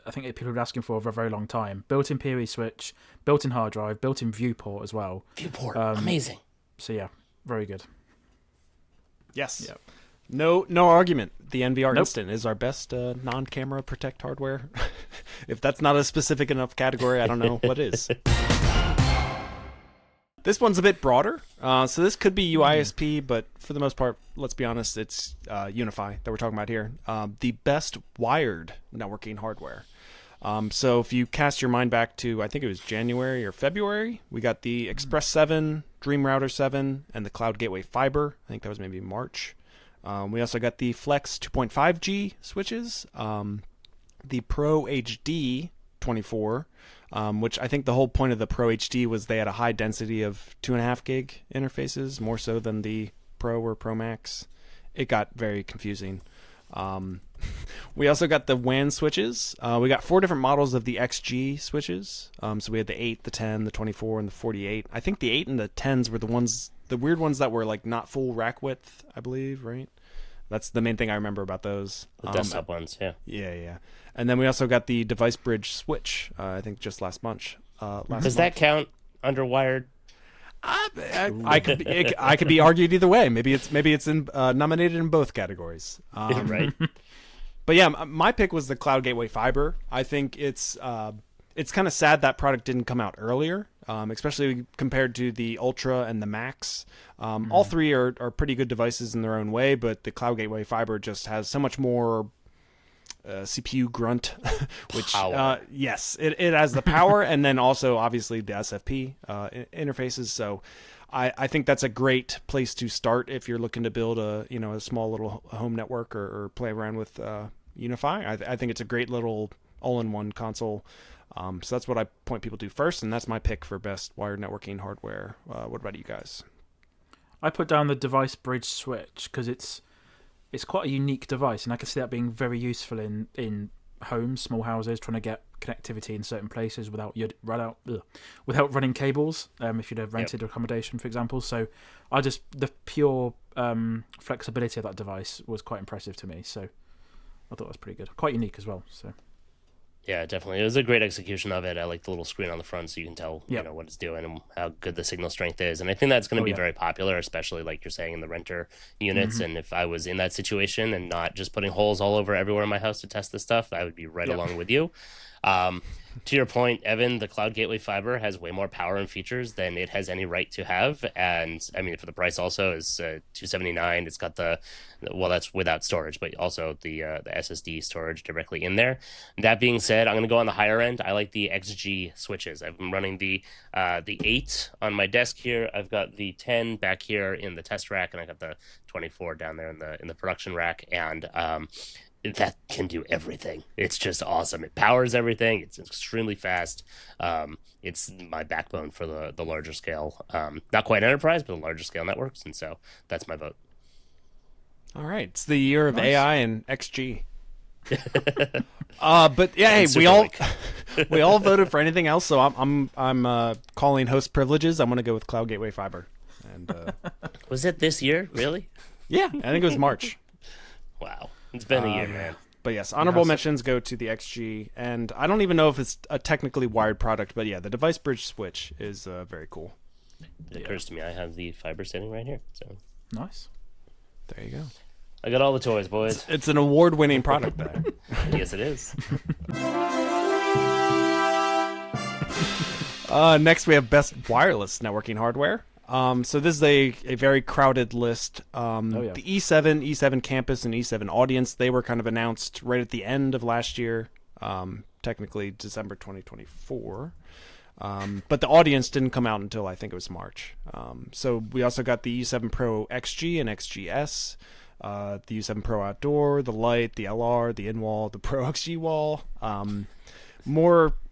I think people have been asking for a very long time. Built-in PoE switch, built-in hard drive, built-in viewport as well. Viewport, amazing. So yeah, very good. Yes. Yep. No argument. The NVR Instant is our best non-camera Protect hardware. If that's not a specific enough category, I don't know what is. This one's a bit broader. So this could be UISP, but for the most part, let's be honest, it's UniFi that we're talking about here. The best wired networking hardware. So if you cast your mind back to, I think it was January or February, we got the Express 7, Dream Router 7, and the Cloud Gateway Fiber. I think that was maybe March. We also got the Flex 2.5G switches, the Pro HD 24, which I think the whole point of the Pro HD was they had a high density of 2.5 gig interfaces, more so than the Pro or Pro Max. It got very confusing. We also got the WAN switches. We got 4 different models of the XG switches. So we had the 8, the 10, the 24, and the 48. I think the 8 and the 10s were the weird ones that were not full rack width, I believe, right? That's the main thing I remember about those. The desktop ones, yeah. Yeah. And then we also got the device bridge switch, I think just last month. Does that count under wired? I could be argued either way. Maybe it's nominated in both categories. Right. But yeah, my pick was the Cloud Gateway Fiber. I think it's kind of sad that product didn't come out earlier, especially compared to the Ultra and the Max. All three are pretty good devices in their own way, but the Cloud Gateway Fiber just has so much more CPU grunt, which yes, it has the power, and then also obviously the SFP interfaces. So I think that's a great place to start if you're looking to build a small little home network or play around with UniFi. I think it's a great little all-in-one console. So that's what I point people to first, and that's my pick for best wired networking hardware. What about you guys? I put down the device bridge switch because it's quite a unique device, and I can see that being very useful in homes, small houses, trying to get connectivity in certain places without running cables. If you'd have rented accommodation, for example. So the pure flexibility of that device was quite impressive to me. So I thought that was pretty good, quite unique as well. So. Yeah, definitely. It was a great execution of it. I like the little screen on the front so you can tell, Yep. what it's doing and how good the signal strength is. And I think that's going to Oh be yeah. very popular, especially like you're saying in the renter units. Hmm. And if I was in that situation and not just putting holes all over everywhere in my house to test this stuff, I would be right Yep. along with you. Um, to your point, Evan, the Cloud Gateway Fiber has way more power and features than it has any right to have, and I mean for the price also is $279. It's got that's without storage, but also the SSD storage directly in there. That being said, I'm going to go on the higher end. I like the XG switches. I've been running the 8 on my desk here. I've got the 10 back here in the test rack, and I got the 24 down there in the production rack, and that can do everything. It's just awesome. It powers everything. It's extremely fast. It's my backbone for the larger scale, not quite enterprise, but the larger scale networks. And so that's my vote. All right, it's the year of Nice. AI and XG. But yeah, hey, And we all Superlink. we all voted for anything else, so I'm calling host privileges. I'm gonna go with Cloud Gateway Fiber, and Was it this year? Really? yeah, I think it was March. Wow. It's been a year, man. But yes, honorable Yes. mentions go to the XG, and I don't even know if it's a technically wired product, but yeah, the device bridge switch is very cool. It occurs to me I have the fiber sitting right here. So Nice. There you go. I got all the toys, boys. It's an award-winning product there. Yes, it is. Next, we have best wireless networking hardware. So this is a very crowded list. yeah. The E7 Campus, and E7 Audience, they were kind of announced right at the end of last year, technically December 2024. But the Audience didn't come out until I think it was March. So we also got the E7 Pro XG and XGS, the U7 Pro Outdoor, the Lite, the LR, the in-wall, the Pro XG wall.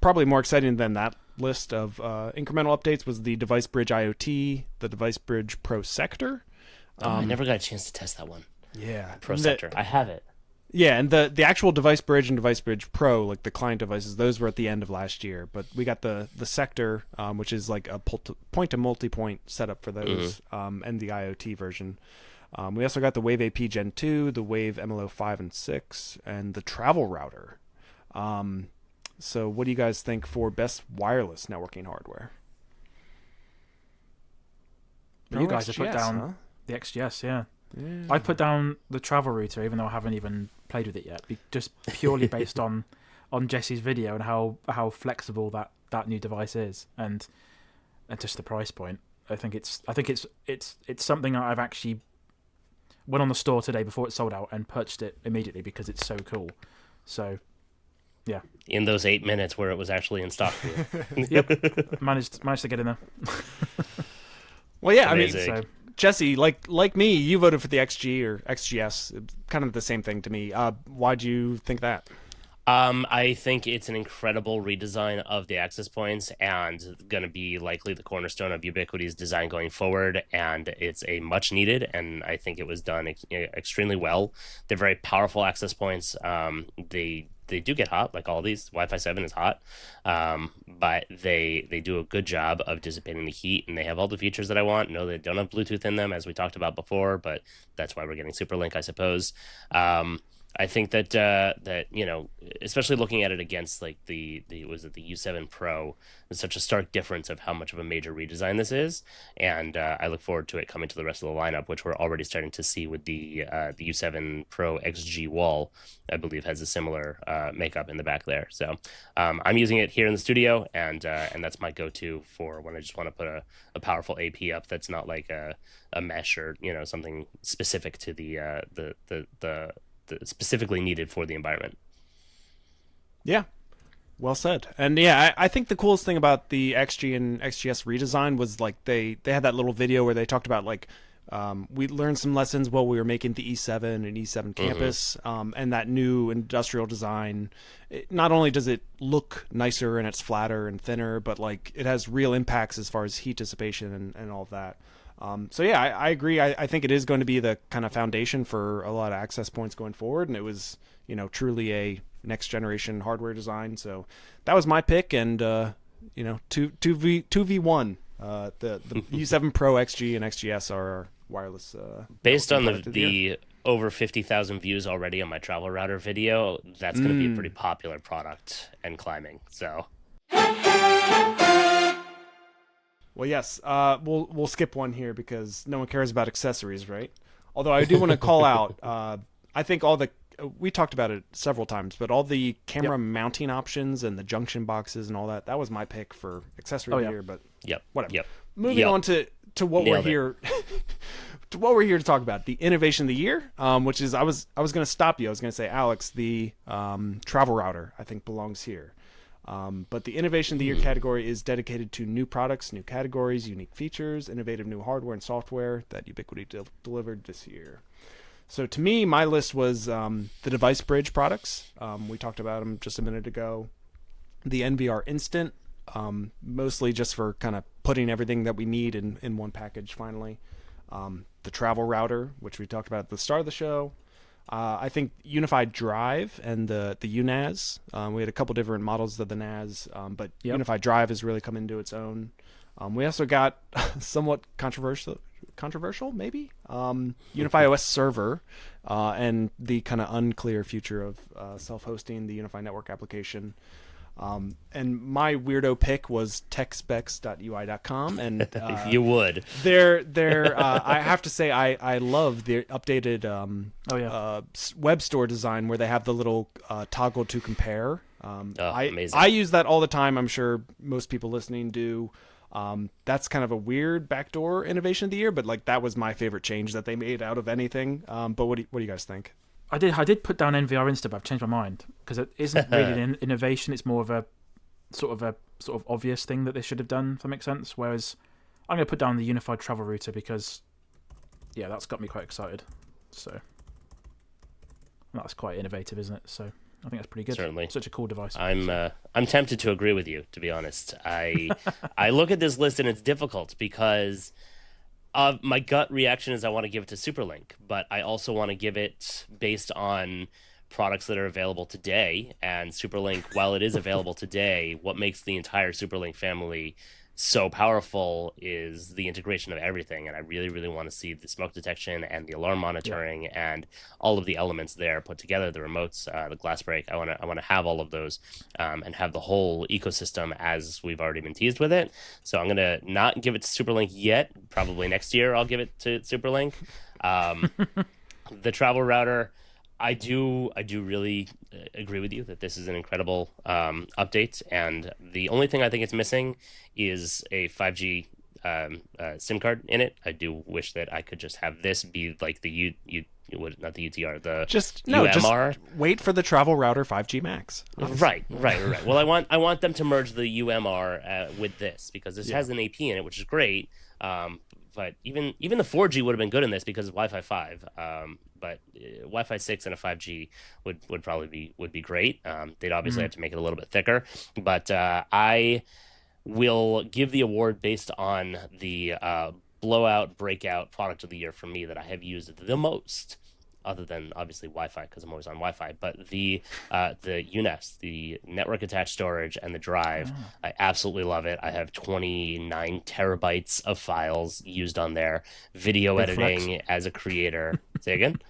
Probably more exciting than that list of incremental updates was the Device Bridge IoT, the Device Bridge Pro Sector. I never got a chance to test that one. Yeah, Pro Sector. I have it. Yeah, and the actual Device Bridge and Device Bridge Pro, like the client devices, those were at the end of last year. But we got the Sector, which is like a point-to-multipoint setup for those, and the IoT version. We also got the Wave AP Gen 2, the Wave MLO 5 and 6, and the Travel Router. So what do you guys think for best wireless networking hardware? You guys have put XGS, down huh? the XGS, yeah. I put down the travel router, even though I haven't even played with it yet, just purely based on Jesse's video and how flexible that new device is, and just the price point. I think it's something I've actually went on the store today before it sold out and purchased it immediately because it's so cool. So, yeah. In those 8 minutes where it was actually in stock. Yep, managed to get in there. Well, yeah, Amazing. I mean, Jesse, like me, you voted for the XG or XGS. It's kind of the same thing to me. Why'd you think that? I think it's an incredible redesign of the access points and going to be likely the cornerstone of Ubiquiti's design going forward. And it's a much needed, and I think it was done extremely well. They're very powerful access points. They do get hot, like all these. Wi-Fi 7 is hot, but they do a good job of dissipating the heat, and they have all the features that I want. No, they don't have Bluetooth in them, as we talked about before, but that's why we're getting Superlink, I suppose. I think that especially looking at it against like the U7 Pro, there's such a stark difference of how much of a major redesign this is, and I look forward to it coming to the rest of the lineup, which we're already starting to see with the U7 Pro XG wall. I believe has a similar makeup in the back there. So I'm using it here in the studio, and that's my go-to for when I just want to put a powerful AP up that's not like a mesh or something specific to the specifically needed for the environment. Yeah, well said. And yeah, I think the coolest thing about the XG and XGS redesign was like they had that little video where they talked about like we learned some lessons while we were making the E7 and E7 Campus, and that new industrial design. Not only does it look nicer and it's flatter and thinner, but like it has real impacts as far as heat dissipation and all of that. So yeah, I agree. I think it is going to be the kind of foundation for a lot of access points going forward, and it was truly a next generation hardware design. So that was my pick, and 2v1. The U7 Pro XG and XGS are our wireless. Based on product of the year. over 50,000 views already on my travel router video, that's going to be a pretty popular product and climbing. So, Well, yes. We'll skip one here because no one cares about accessories, right? Although I do want to call out. I think we talked about it several times, but all the camera mounting options and the junction boxes and all that was my pick for accessory of the year. But whatever. Moving on to what we're here. To what we're here to talk about, the innovation of the year, which is I was going to stop you. I was going to say, Alex, the travel router I think belongs here. But the innovation of the year category is dedicated to new products, new categories, unique features, innovative new hardware and software that Ubiquiti delivered this year. So to me, my list was the device bridge products. We talked about them just a minute ago. The NVR Instant, mostly just for kind of putting everything that we need in one package finally. The travel router, which we talked about at the start of the show. I think UniFi Drive and the UNAS. We had a couple different models of the NAS, but UniFi Drive has really come into its own. We also got somewhat controversial maybe, UniFi OS server, and the kind of unclear future of self-hosting the UniFi Network application. And my weirdo pick was techspecs.ui.com, and you would. I have to say I love the updated web store design where they have the little toggle to compare. Amazing. I use that all the time. I'm sure most people listening do. That's kind of a weird backdoor innovation of the year, but like that was my favorite change that they made out of anything. But what do you guys think? I did put down NVR Instant, but I've changed my mind because it isn't really an innovation. It's more of a sort of obvious thing that they should have done, if that makes sense. Whereas I'm going to put down the UniFi Travel Router because, that's got me quite excited. So that's quite innovative, isn't it? So I think that's pretty good. Certainly, such a cool device. I'm tempted to agree with you, to be honest. I look at this list and it's difficult because. My gut reaction is I want to give it to Superlink, but I also want to give it based on products that are available today. And Superlink, while it is available today, what makes the entire Superlink family so powerful is the integration of everything. And I really, really want to see the smoke detection and the alarm monitoring and all of the elements there put together, the remotes, the glass break. I want to have all of those and have the whole ecosystem as we've already been teased with it. So I'm going to not give it to Superlink yet. Probably next year I'll give it to Superlink. The travel router, I do really agree with you that this is an incredible update, and the only thing I think it's missing is a 5G SIM card in it. I do wish that I could just have this be like the not the UTR, the UMR. Just wait for the travel router 5G Max. Right. Well, I want them to merge the UMR with this because this has an AP in it, which is great. But even the 4G would have been good in this because of Wi-Fi 5. But Wi-Fi 6 and a 5G would probably be great. They'd obviously have to make it a little bit thicker. But I will give the award based on the breakout product of the year for me that I have used the most, other than obviously Wi-Fi because I'm always on Wi-Fi. But the UNES, the network attached storage, and the drive, I absolutely love it. I have 29 terabytes of files used on there. Video Big editing flex. as a creator. Say again?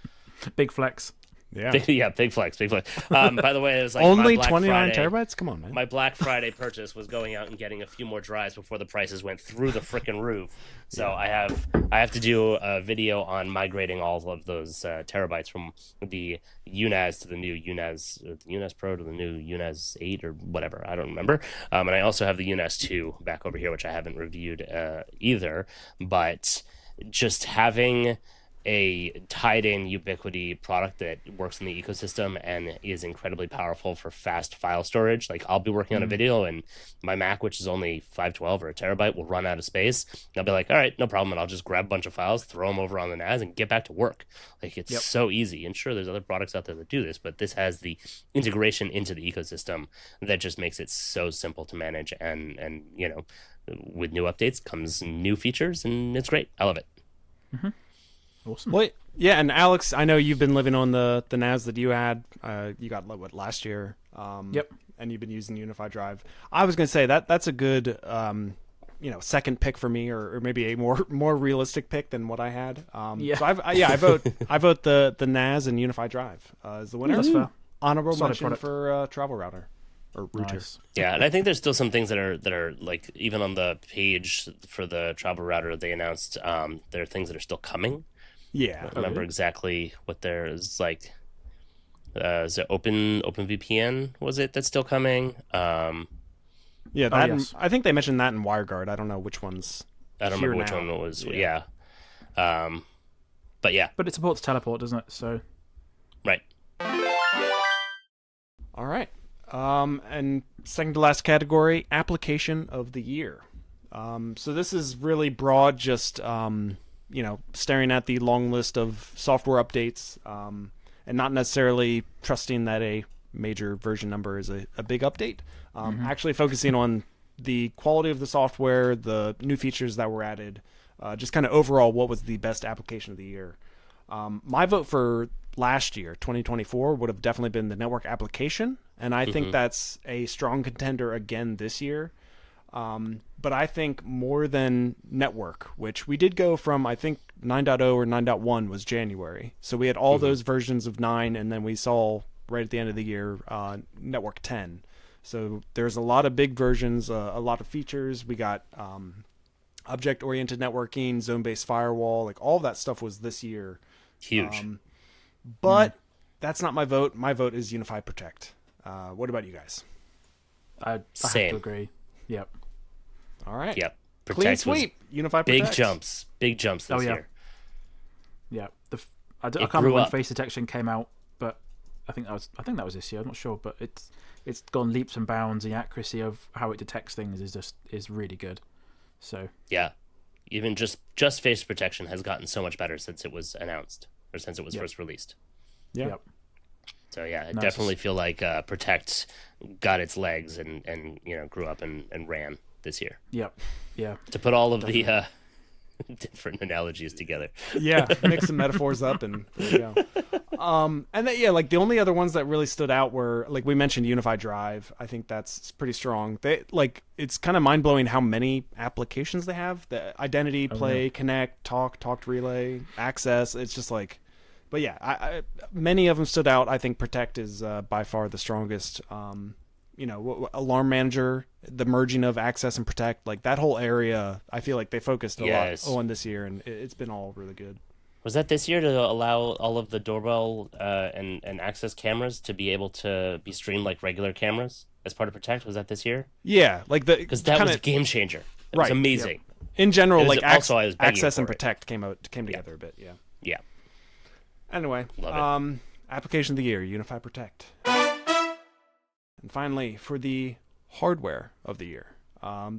Big flex. Yeah. Big flex. By the way, it was like only my Black 29 Friday, terabytes. Come on, man. My Black Friday purchase was going out and getting a few more drives before the prices went through the frickin' roof. So I have to do a video on migrating all of those terabytes from the UNAS to the new UNAS Pro to the new UNAS 8 or whatever. I don't remember. And I also have the UNAS 2 back over here, which I haven't reviewed either. But just having a tied-in Ubiquiti product that works in the ecosystem and is incredibly powerful for fast file storage. Like I'll be working on a video and my Mac, which is only 512 or a terabyte, will run out of space. And I'll be like, all right, no problem. And I'll just grab a bunch of files, throw them over on the NAS and get back to work. Like it's so easy. And sure, there's other products out there that do this, but this has the integration into the ecosystem that just makes it so simple to manage. And with new updates comes new features and it's great. I love it. Mm-hmm. Awesome. Well, yeah, and Alex, I know you've been living on the NAS that you had. You got last year. Yep. And you've been using UniFi Drive. I was going to say that's a good second pick for me, or maybe a more realistic pick than what I had. Yeah. So I vote the NAS and UniFi Drive as the winner. That's fair. Honorable Solid mention product. for Travel Router or Router. Nice. Yeah, and I think there's still some things that are like even on the page for the Travel Router they announced there are things that are still coming. Yeah. I don't remember exactly what there is like. Is it OpenVPN? Was it that's still coming? Yeah, that yes. I think they mentioned that in WireGuard. I don't know which ones. I don't remember which one it was. Yeah. But yeah. But it supports teleport, doesn't it? So Right. All right. And second to last category, application of the year. So this is really broad, just staring at the long list of software updates, and not necessarily trusting that a major version number is a big update. Actually focusing on the quality of the software, the new features that were added, just kind of overall what was the best application of the year. My vote for last year, 2024, would have definitely been the network application, and I think that's a strong contender again this year. But I think more than network, which we did go from, I think 9.0 or 9.1 was January. So we had all those versions of 9, and then we saw right at the end of the year network 10. So there's a lot of big versions, a lot of features. We got object-oriented networking, zone-based firewall, like all that stuff was this year. Huge. But that's not my vote. My vote is UniFi Protect. What about you guys? I have Same. to agree. Yep. All right. Yep. Clean Protect was sweep. UniFi big Protect. big jumps this year. Yeah. I can't grew remember when up. face detection came out, but I think that was this year. I'm not sure, but it's gone leaps and bounds. The accuracy of how it detects things is really good. So Yeah. Even just face protection has gotten so much better since it was announced or since it was first released. Yeah. Yep. So yeah, I Nice. definitely feel like Protect got its legs and grew up and ran this year. Yep. Yeah. To put all of the different analogies together. Yeah, mix some metaphors up and there you go. And then, like the only other ones that really stood out were, like we mentioned, UniFi Drive. I think that's pretty strong. It's kind of mind blowing how many applications they have. The identity, play, connect, talk, relay, access. It's just like, but yeah, many of them stood out. I think Protect is by far the strongest. Alarm Manager, the merging of access and protect, like that whole area, I feel like they focused a lot on this year, and it's been all really good. Was that this year to allow all of the Doorbell and access cameras to be able to be streamed like regular cameras as part of Protect? Was that this year? Yeah, like because that was a game changer. It was amazing. Yep. In general, like also I was begging access and for it. protect came together a bit. Yeah. Yeah. Anyway, Love it. application of the year, UniFi Protect. And finally, for the hardware of the year,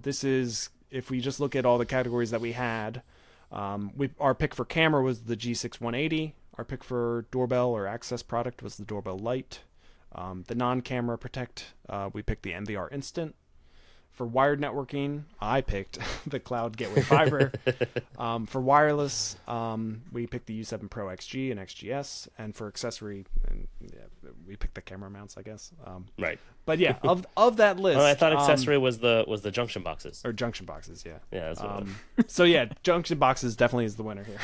this is, if we just look at all the categories that we had, our pick for camera was the G6 Our pick for doorbell or access product was the Doorbell Lite. The non-camera Protect, we picked the MVR Instant. For wired networking, I picked the Cloud Gateway Fiber. For wireless, we picked the U7 Pro XG and XGS. And for accessory, we picked the camera mounts, I guess. Right. But yeah, of that list, I thought accessory was the junction boxes. or junction boxes. Yeah. Yeah, that's what So yeah, junction boxes definitely is the winner here.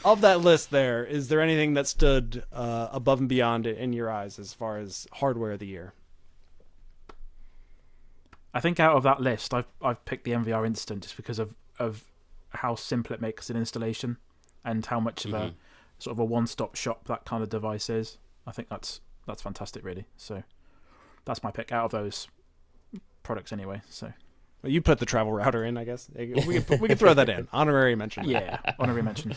Of that list, is there anything that stood above and beyond in your eyes as far as hardware of the year? I think out of that list, I've picked the MVR Instant just because of how simple it makes an installation and how much of a sort of a one-stop shop that kind of device is. I think that's fantastic, really. So that's my pick out of those products, anyway. So Well, you put the travel router in, I guess. We can throw that in. Honorary mention. yeah, honorary mention.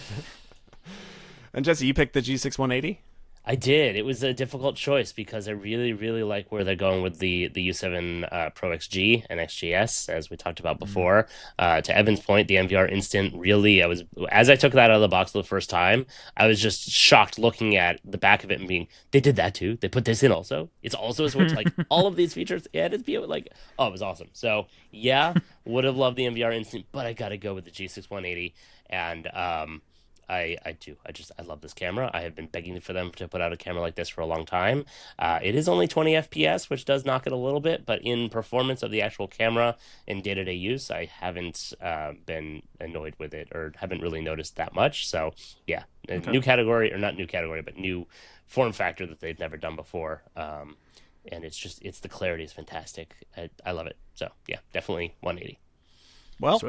And Jesse, you picked the G6 I did. It was a difficult choice because I really, really like where they're going with the U7 Pro XG and XGS, as we talked about before. To Evan's point, the MVR Instant really, as I took that out of the box the first time, I was just shocked looking at the back of it and being, they did that too? They put this in also? It's also a Switch? Like, all of these features? Yeah, it was awesome. So, yeah, would have loved the MVR Instant, but I got to go with the G6 180. And I do. I love this camera. I have been begging for them to put out a camera like this for a long time. It is only 20 FPS, which does knock it a little bit, but in performance of the actual camera in day-to-day use, I haven't been annoyed with it or haven't really noticed that much. So yeah, new category, or not new category, but new form factor that they've never done before. And it's the clarity is fantastic. I love it. So yeah, definitely 180. Well,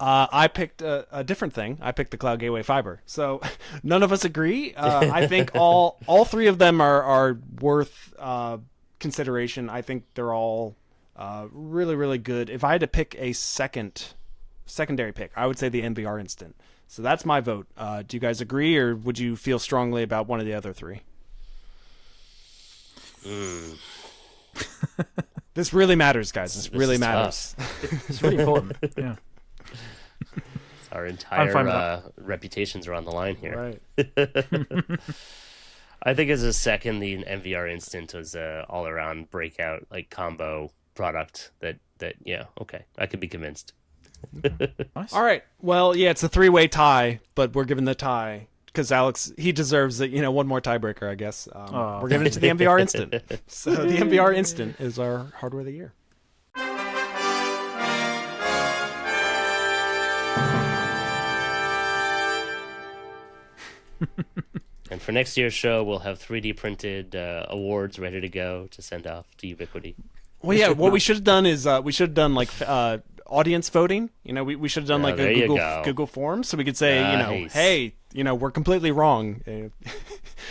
I picked a different thing. I picked the Cloud Gateway Fiber. So none of us agree. I think all three of them are worth consideration. I think they're all really, really good. If I had to pick a secondary pick, I would say the NVR Instant. So that's my vote. Do you guys agree, or would you feel strongly about one of the other three? This really matters, guys. This really matters. It's really important. Yeah. Our entire reputations are on the line here. Right. I think as a second, the NVR Instant was a all-around breakout like combo product that yeah, okay, I could be convinced. Nice. All right. Well, yeah, it's a three-way tie, but we're giving the tie because Alex, he deserves one more tiebreaker, I guess. We're giving it to the NVR Instant. So the NVR Instant is our hardware of the year. And for next year's show, we'll have 3D printed awards ready to go to send off to Ubiquiti. Well, yeah, what we should have done is we should have done like audience voting. We should have done like a Google form, so we could say, Nice. hey, we're completely wrong.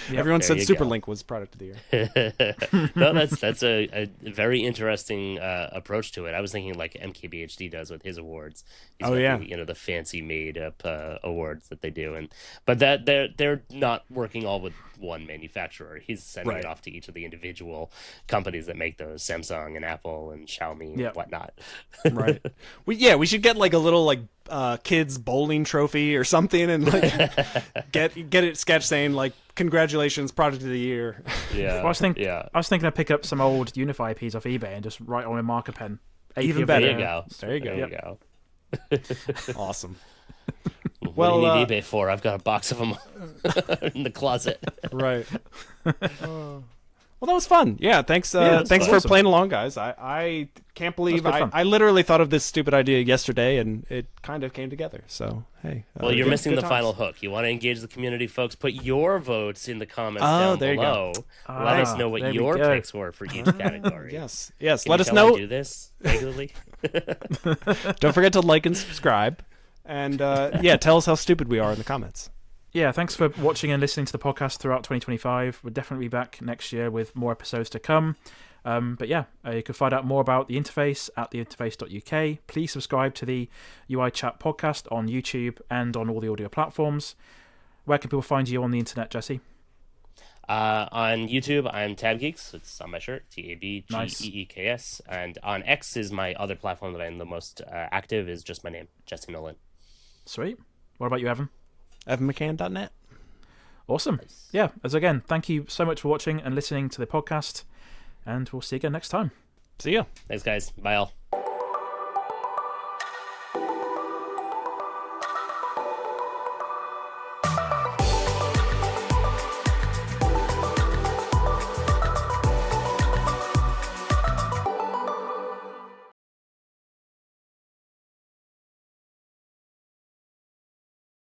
Everyone said Superlink was product of the year. No, that's a very interesting approach to it. I was thinking like MKBHD does with his awards. He's got the fancy made up awards that they do, but that they're not working all with one manufacturer. He's sending it off to each of the individual companies that make those, Samsung and Apple and Xiaomi and whatnot. Right. We should get like a little kids bowling trophy or something, and like get it sketched saying like, congratulations, product of the year. Yeah. Well, I was thinking I'd pick up some old UniFi IPs off eBay and just write on a marker pen. Even better. There you go. There you go. Awesome. What do you need eBay for? I've got a box of them in the closet. Right. Well, that was fun. Yeah, thanks for playing along, guys. I can't believe I literally thought of this stupid idea yesterday, and it kind of came together. So, hey. Well, you're missing the final hook. You want to engage the community, folks? Put your votes in the comments down below. Let us know what your picks were for each category. Yes. Let us know. I do this regularly. Don't forget to like and subscribe. And, tell us how stupid we are in the comments. Yeah, thanks for watching and listening to the podcast throughout 2025. We'll definitely be back next year with more episodes to come. But yeah, you can find out more about the interface at theinterface.uk. Please subscribe to the UI Chat podcast on YouTube and on all the audio platforms. Where can people find you on the internet, Jesse? On YouTube, I'm tabGeeks. It's on my shirt, TABGEEKS. And on X is my other platform that I'm the most active, is just my name, Jesse Nolan. Sweet. What about you, Evan? EvanMcCann.net. Awesome. Nice. Yeah, as again, thank you so much for watching and listening to the podcast, and we'll see you again next time. See ya. Thanks, guys. Bye, all.